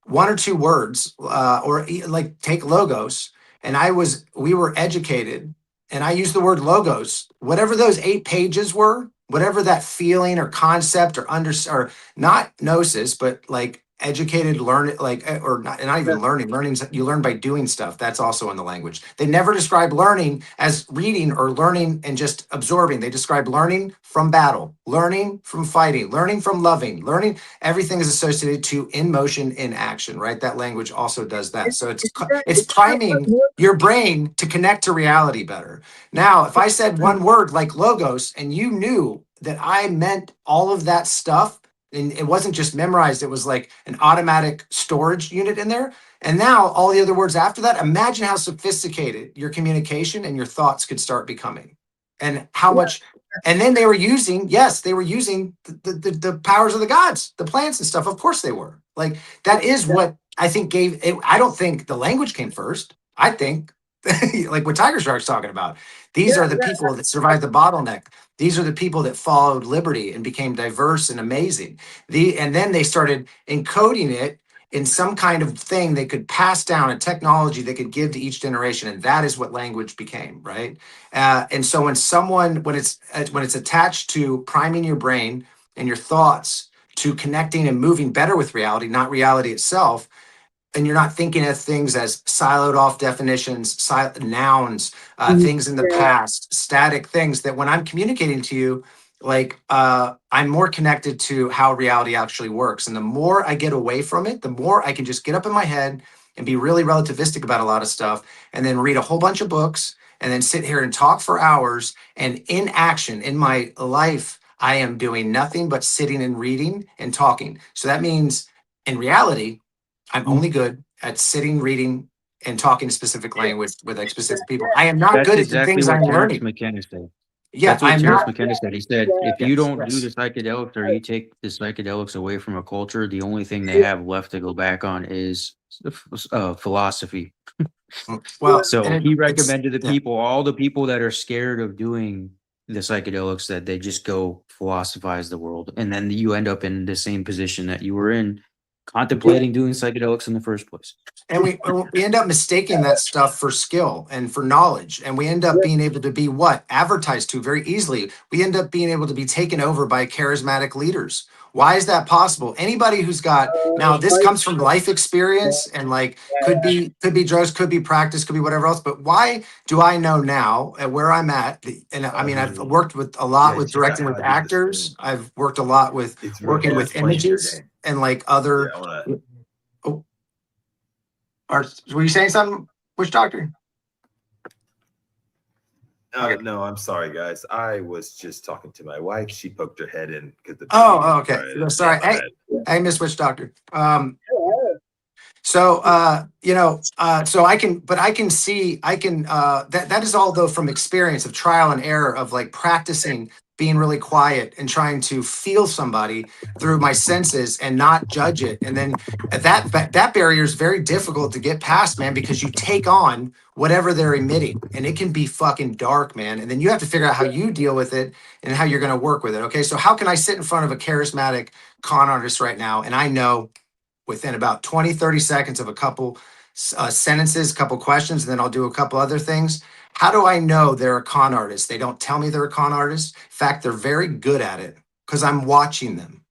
one or two words, like take logos, and we were educated, and I used the word logos, whatever those 8 pages were, whatever that feeling or concept or not gnosis, but like educated learn, like or not yeah. even learning, you learn by doing stuff. That's also in the language. They never describe learning as reading or learning and just absorbing. They describe learning from battle, learning from fighting, learning from loving, learning. Everything is associated to in motion, in action, right? That language also does that. So it's Isn't that what priming more? your brain to connect to reality better. Now, if I said one word like logos and you knew that I meant all of that stuff, and it wasn't just memorized, it was like an automatic storage unit in there. And now all the other words after that, imagine how sophisticated your communication and your thoughts could start becoming. And how Yeah, much, and then they were using, yes, they were using the powers of the gods, the plants and stuff. Of course they were. Like that is yeah, what I think gave it, I don't think the language came first. I think like what Tiger Shark's talking about. These Yeah, are the people that survived the bottleneck. These are the people that followed liberty and became diverse and amazing. And then they started encoding it in some kind of thing they could pass down, a technology they could give to each generation, and that is what language became, right? And so when it's attached to priming your brain and your thoughts to connecting and moving better with reality, not reality itself, and you're not thinking of things as siloed off definitions, nouns, things in the yeah, past, static things, that when I'm communicating to you, like I'm more connected to how reality actually works. And the more I get away from it, the more I can just get up in my head and be really relativistic about a lot of stuff, and then read a whole bunch of books, and then sit here and talk for hours. And in action, in my life, I am doing nothing but sitting and reading and talking. So that means in reality, I'm only good at sitting, reading, and talking specific language with like specific people. I am not That's good at the exactly things what I'm Terrence learning. McKenna said. Yeah, That's what I'm Terrence not. McKenna said. He said, yeah, if you Yes, don't do yes. the psychedelics or you take the psychedelics away from a culture, the only thing they have left to go back on is philosophy. Well, So and he it's recommended the yeah. people, all the people that are scared of doing the psychedelics, that they just go philosophize the world. And then you end up in the same position that you were in, contemplating doing psychedelics in the first place. And we end up mistaking that stuff for skill and for knowledge, and we end up being able to be what advertised to very easily. We end up being able to be taken over by charismatic leaders. Why is that possible? Anybody who's got, now this like, comes from life experience, and like could be drugs, could be practice, could be whatever else. But why do I know now at where I'm at? And I mean, I've worked with a lot Yeah, with check out directing how with I did the actors. screen. I've worked a lot with It's real working good. with It's playing your images game. and like Yeah, other. I want to. Oh, were you saying something? Which doctor? Okay. No, I'm sorry, guys. I was just talking to my wife. She poked her head in because the baby was Okay. crying No, and sorry. made my bed. I Miss Witch Doctor. yeah, So so I can see, that is all though from experience of trial and error of like practicing being really quiet and trying to feel somebody through my senses and not judge it. And then that barrier is very difficult to get past, man, because you take on whatever they're emitting, and it can be fucking dark, man. And then you have to figure out how you deal with it and how you're going to work with it. Okay. So how can I sit in front of a charismatic con artist right now, and I know within about 20, 30 seconds of a couple sentences, couple questions, and then I'll do a couple other things. How do I know they're a con artist? They don't tell me they're a con artist. In fact, they're very good at it because I'm watching them.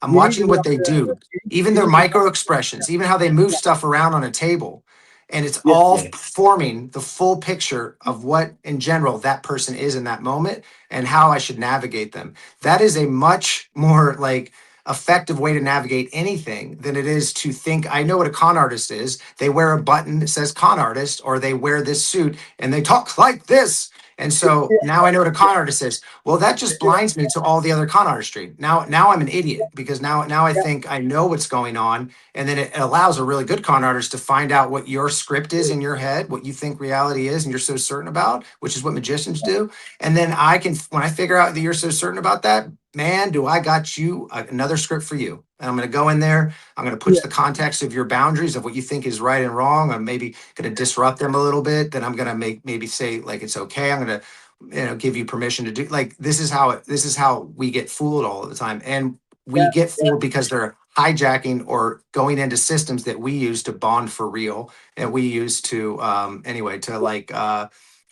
I'm you need to watching what they do, even you their need to micro expressions, even how they move stuff around on a table. And it's yeah, all Yeah. forming the full picture of what, in general, that person is in that moment and how I should navigate them. That is a much more like effective way to navigate anything than it is to think, I know what a con artist is. They wear a button that says con artist, or they wear this suit and they talk like this. And so now I know what a con artist is. Well, that just blinds me to all the other con artistry. Now I'm an idiot because now I think I know what's going on, and then it allows a really good con artist to find out what your script is in your head, what you think reality is, and you're so certain about, which is what magicians do. And then I can, when I figure out that you're so certain about that, man, do I got you another script for you. And I'm going to go in there. I'm going to push the context of your boundaries of what you think is right and wrong. I'm maybe going to disrupt them a little bit. Then I'm going to maybe say like it's okay. I'm going to give you permission to do, like, this is how we get fooled all the time. And we get fooled because they're hijacking or going into systems that we use to bond for real, and we use to anyway to like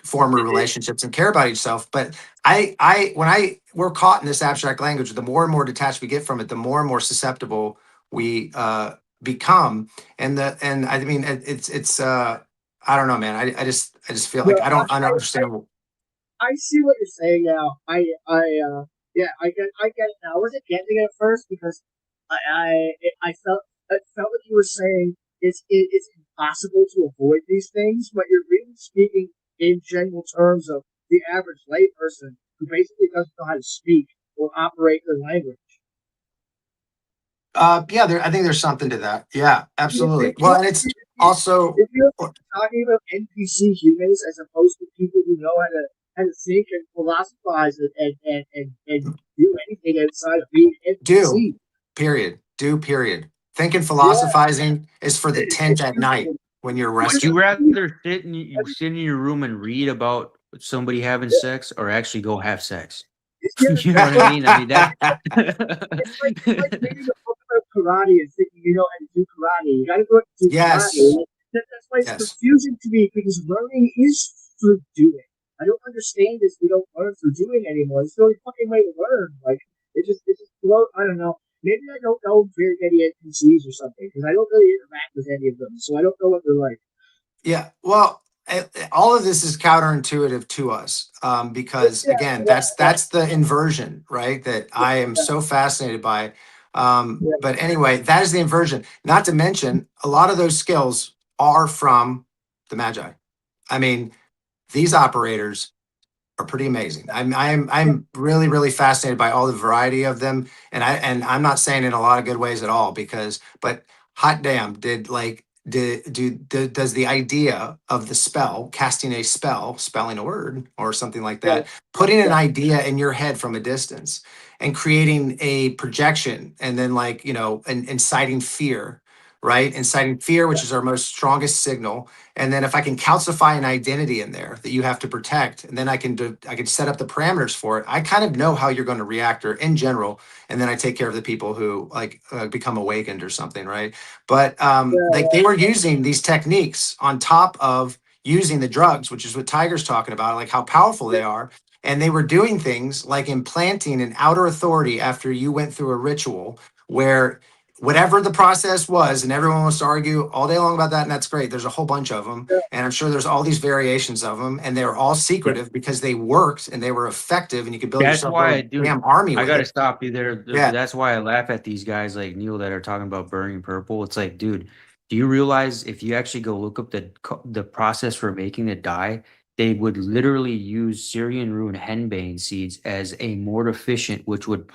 form relationships and care about yourself. But we're caught in this abstract language, the more and more detached we get from it, the more and more susceptible we become. And I mean it's I don't know, man. I just feel no, like I don't understand. I see what you're saying now. Yeah, I get it now. I wasn't getting it at first because I felt it felt like you were saying it's impossible to avoid these things, but you're really speaking in general terms of the average layperson who basically doesn't know how to speak or operate their language. Yeah, I think there's something to that. Yeah, absolutely. If Well, and it's also, if you're talking about NPC humans as opposed to people who know how to think and philosophize and do anything outside of being do NPC. period, do period. Thinking, philosophizing is for the tent at night when you're Would resting. you rather sit in your room and read about somebody having sex or actually go have sex? You know what I mean? I mean that. It's like reading a book about karate and thinking you know how to do karate. You got to go out and do Yes. karate. That's why it's Yes. confusing to me because learning is through doing. I don't understand this. We don't learn through doing anymore. It's the only fucking way to learn. Like it just flow. I don't know. Maybe I don't know very many NPCs or something because I don't really interact with any of them, so I don't know what they're like. Yeah. Well, all of this is counterintuitive to us because again, that's the inversion, right? That I am so fascinated by. But anyway, that is the inversion. Not to mention, a lot of those skills are from the Magi. I mean, these operators are pretty amazing. I'm really really fascinated by all the variety of them, and I'm not saying in a lot of good ways at all but hot damn, does the idea of the spell, casting a spell, spelling a word or something like that, putting an idea in your head from a distance and creating a projection and then inciting fear, right? Inciting fear, which is our most strongest signal. And then if I can calcify an identity in there that you have to protect, and then I can set up the parameters for it. I kind of know how you're going to react or in general, and then I take care of the people who become awakened or something, right? But they were using these techniques on top of using the drugs, which is what Tiger's talking about, like how powerful they are. And they were doing things like implanting an outer authority after you went through a ritual where whatever the process was, and everyone wants to argue all day long about that, and that's great. There's a whole bunch of them, and I'm sure there's all these variations of them, and they were all secretive because they worked and they were effective, and you could build That's yourself why, a dude, damn army I with gotta it. stop you there. Yeah. That's why I laugh at these guys like Neil that are talking about burning purple. It's like, dude, do you realize if you actually go look up the process for making the dye, they would literally use Syrian rune henbane seeds as a mortificient, which would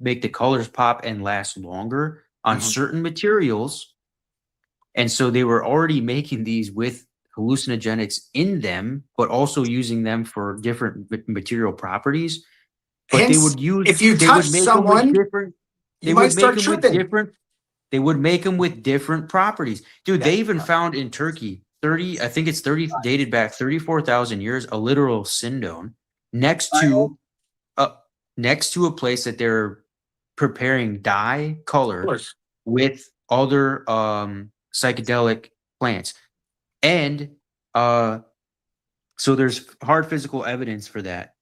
make the colors pop and last longer on certain materials. And so they were already making these with hallucinogenics in them, but also using them for different material properties. But they Hence, would use if you they touch would make them with someone, different they you might would make start them with tripping. different they would make them with different properties. Dude, they even found in Turkey 30, I think it's 30 dated back 34,000 years, a literal sindone next to a place that they're preparing dye color with other psychedelic plants. And so there's hard physical evidence for that.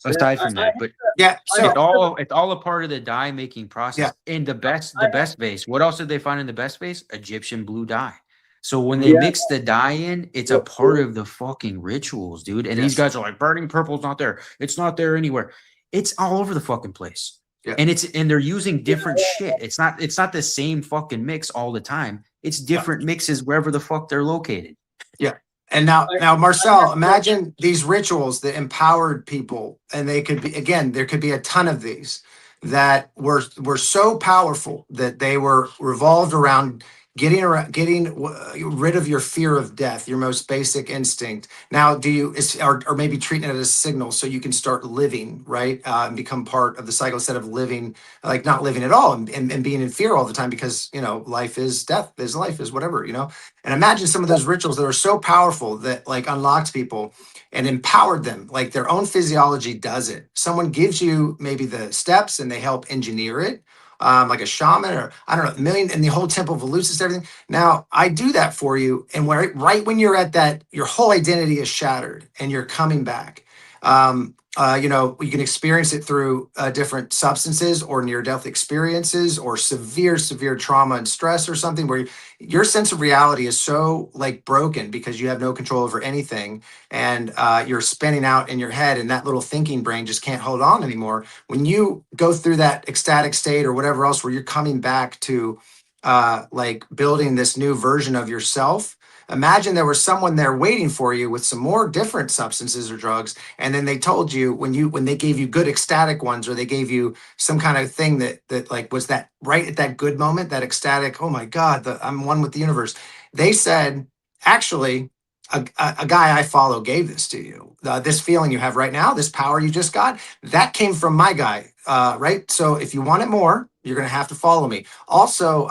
Aside from that, but Yeah. So it's all a part of the dye making process. In the best base. What else did they find in the best base? Egyptian blue dye. So when they mix the dye in, it's a part of the fucking rituals, dude. And these guys are like, burning purple's not there. It's not there anywhere. It's all over the fucking place. Yeah. And they're using different shit. It's not the same fucking mix all the time. It's different mixes wherever the fuck they're located. Yeah. And now Marcel, imagine these rituals that empowered people, and they could be, again, there could be a ton of these that were so powerful that they were revolved around getting rid of your fear of death, your most basic instinct. Now, or maybe treating it as a signal so you can start living, right? And become part of the cycle instead of living, like not living at all and being in fear all the time because, life is death, is life, is whatever, And imagine some of those rituals that are so powerful that like unlocked people and empowered them, like their own physiology does it. Someone gives you maybe the steps and they help engineer it. Like a shaman or I don't know, million and the whole temple of Eleusis, everything. Now I do that for you. And right when you're at that, your whole identity is shattered and you're coming back. You can experience it through different substances or near-death experiences or severe trauma and stress or something where your sense of reality is so like broken because you have no control over anything and you're spinning out in your head and that little thinking brain just can't hold on anymore. When you go through that ecstatic state or whatever else where you're coming back to like building this new version of yourself, imagine there was someone there waiting for you with some more different substances or drugs. And then they told you when they gave you good ecstatic ones, or they gave you some kind of thing that like was that right at that good moment, that ecstatic, oh my God, I'm one with the universe. They said, actually, a guy I follow gave this to you. This feeling you have right now, this power you just got, that came from my guy, right? So if you want it more, you're going to have to follow me. Also,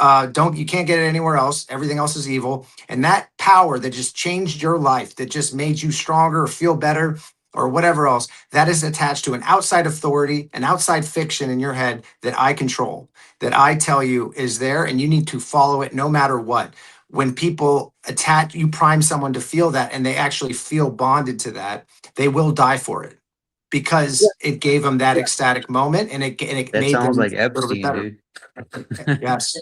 you can't get it anywhere else. Everything else is evil. And that power that just changed your life, that just made you stronger or feel better or whatever else, that is attached to an outside authority, an outside fiction in your head that I control, that I tell you is there, and you need to follow it no matter what. When people attach, you prime someone to feel that, and they actually feel bonded to that, they will die for it because it gave them that ecstatic moment, and it That made sounds them like a little bit Epstein, better. dude. Yes.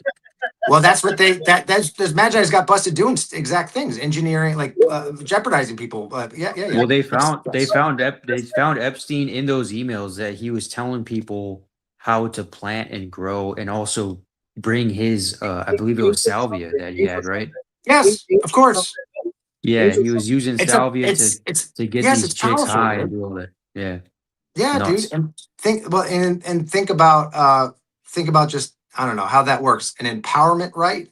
Well, that's what that's those Magi's got busted doing exact things, engineering, like jeopardizing people. Yeah. Well, Yes. they found Epstein in those emails that he was telling people how to plant and grow, and also bring his I believe it was Angel salvia something, that he angel had, right? something, Yes, of angel course. something, Yeah, angel he was something. using salvia It's to get yes, these it's chicks powerful, high and dude. do all that. Yeah, Yeah, dude. nuts. And think about just, I don't know how that works. An empowerment, right?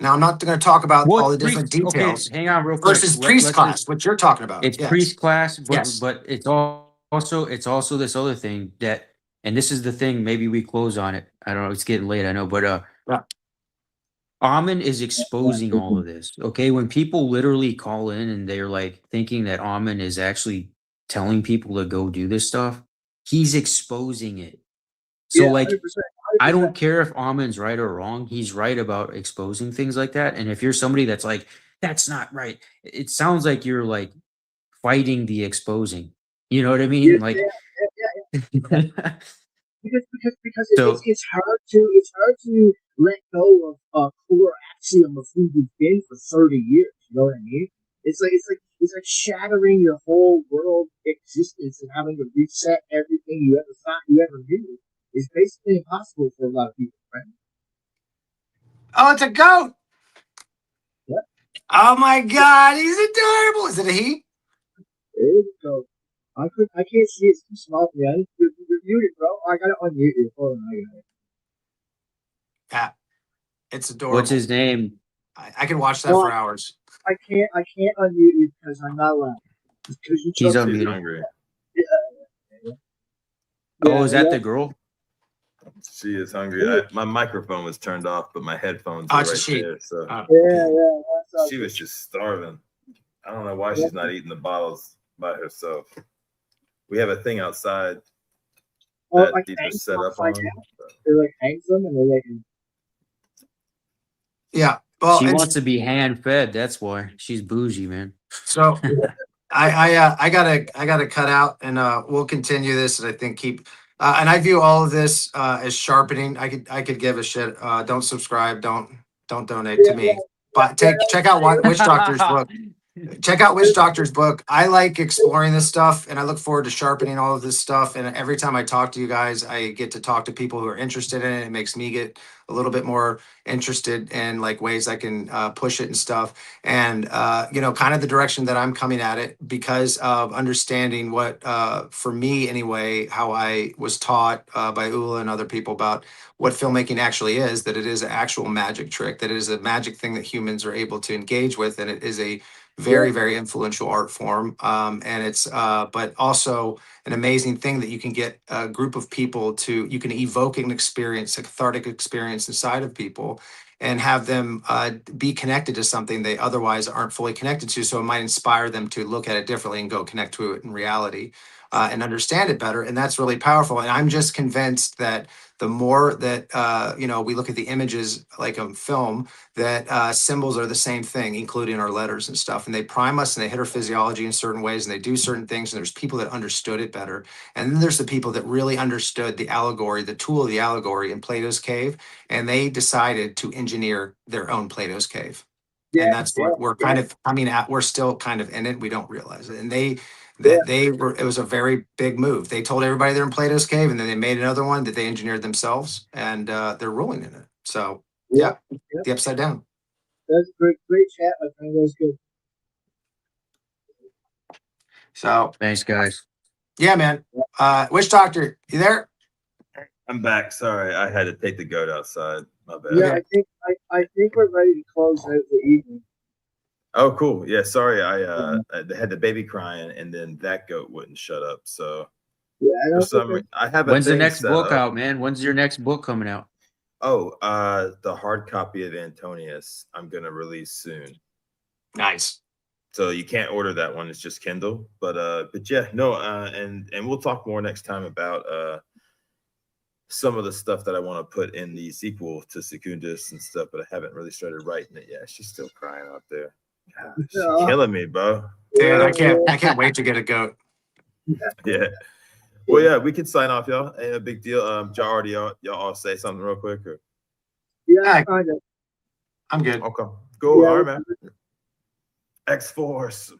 Now I'm not going to talk about Well, all it's the different priest. Okay, details hang on real quick. versus priest Let's just. class, what you're talking about. It's Yes. priest class, Yes. but it's also this other thing that, and this is the thing. Maybe we close on it. I don't know. It's getting late. I know, but Yeah. Amen is exposing all of this. Okay, when people literally call in and they're like thinking that Amen is actually telling people to go do this stuff, he's exposing it. So Yeah, like 100%, I 100%. don't care if Amen's right or wrong. He's right about exposing things like that. And if you're somebody that's like, that's not right, it sounds like you're like fighting the exposing. You know what I Yeah, mean? yeah, Like, yeah, yeah. Because So it's hard to let go of a core axiom of who you've been for 30 years. You know what I mean? It's like shattering your whole world existence and having to reset everything you ever thought you ever knew is basically impossible for a lot of people, right? oh, it's a goat. Yeah, Oh my God, he's adorable. Is it a he? there you go. I can't see it. It's too small for me. You're muted, bro. I gotta unmute you. Hold on, I got it. Yeah, it's what's adorable. his name? I could watch that No, for hours. I can't unmute you because I'm not allowed. Because you He's took She's unmuted. hungry. Oh, yeah, is that yeah. the girl? She is hungry. My microphone was turned off, but my headphones Oh, are it's a right she. there. So Yeah, that's all she good. was just starving. I don't know why Yeah. she's not eating the bottles by herself. We have a thing outside Well, that like these are hangs them set up upside on. down. They like hangs them and they like. Yeah. Well, She it's wants to be hand fed. That's why she's bougie, man. so I gotta cut out, and we'll continue this, and I think keep and I view all of this as sharpening. I could give a shit. Don't subscribe. Don't donate Yeah, to yeah, me. yeah, But yeah. check out Witch Doctor's book. Check out Witch Doctor's book. I like exploring this stuff, and I look forward to sharpening all of this stuff. And every time I talk to you guys, I get to talk to people who are interested in it. It makes me get a little bit more interested in like ways I can push it and stuff. And kind of the direction that I'm coming at it because of understanding what, for me anyway, how I was taught by Ula and other people about what filmmaking actually is. That it is an actual magic trick. That it is a magic thing that humans are able to engage with, and it is a very, very influential art form. And it's, but also an amazing thing that you can get a group of people to, you can evoke an experience, a cathartic experience inside of people and have them be connected to something they otherwise aren't fully connected to. So it might inspire them to look at it differently and go connect to it in reality and understand it better. And that's really powerful. And I'm just convinced that the more that, we look at the images like on film, that symbols are the same thing, including our letters and stuff. And they prime us and they hit our physiology in certain ways and they do certain things. And there's people that understood it better. And then there's the people that really understood the allegory, the tool of the allegory in Plato's cave. And they decided to engineer their own Plato's cave. Yeah, And that's what we're kind of coming at. We're still kind of in it. We don't realize it. And yeah, it was a very big move. They told everybody they're in Plato's cave and then they made another one that they engineered themselves and they're ruling in it. So yeah, yeah, yeah. the upside down. That's great chat, my friend. That was good. So Thanks, guys. yeah, man. Witch Doctor, you there? I'm back. Sorry, I had to take the goat outside. My bad. Yeah, Okay. I think we're ready to close out the evening. Oh, cool. Yeah, sorry. I had the baby crying, and then that goat wouldn't shut up. So Yeah, I For don't some, think I have a When's the thing next set book up. out, man? When's your next book coming out? Oh, the hard copy of Antonius I'm gonna release soon. Nice. So you can't order that one. It's just Kindle. But yeah, no, and we'll talk more next time about some of the stuff that I want to put in the sequel to Secundus and stuff, but I haven't really started writing it yet. She's still crying out there. God, she's Yeah. killing me, bro. Dude, I can't wait to get a goat. Yeah. Well, yeah, we can sign off, y'all. Ain't a big deal. Y'all all say something real quick. Or... Yeah, Hey. kind of. I'm good. Okay. Cool. Yeah. All right, man. X-Force.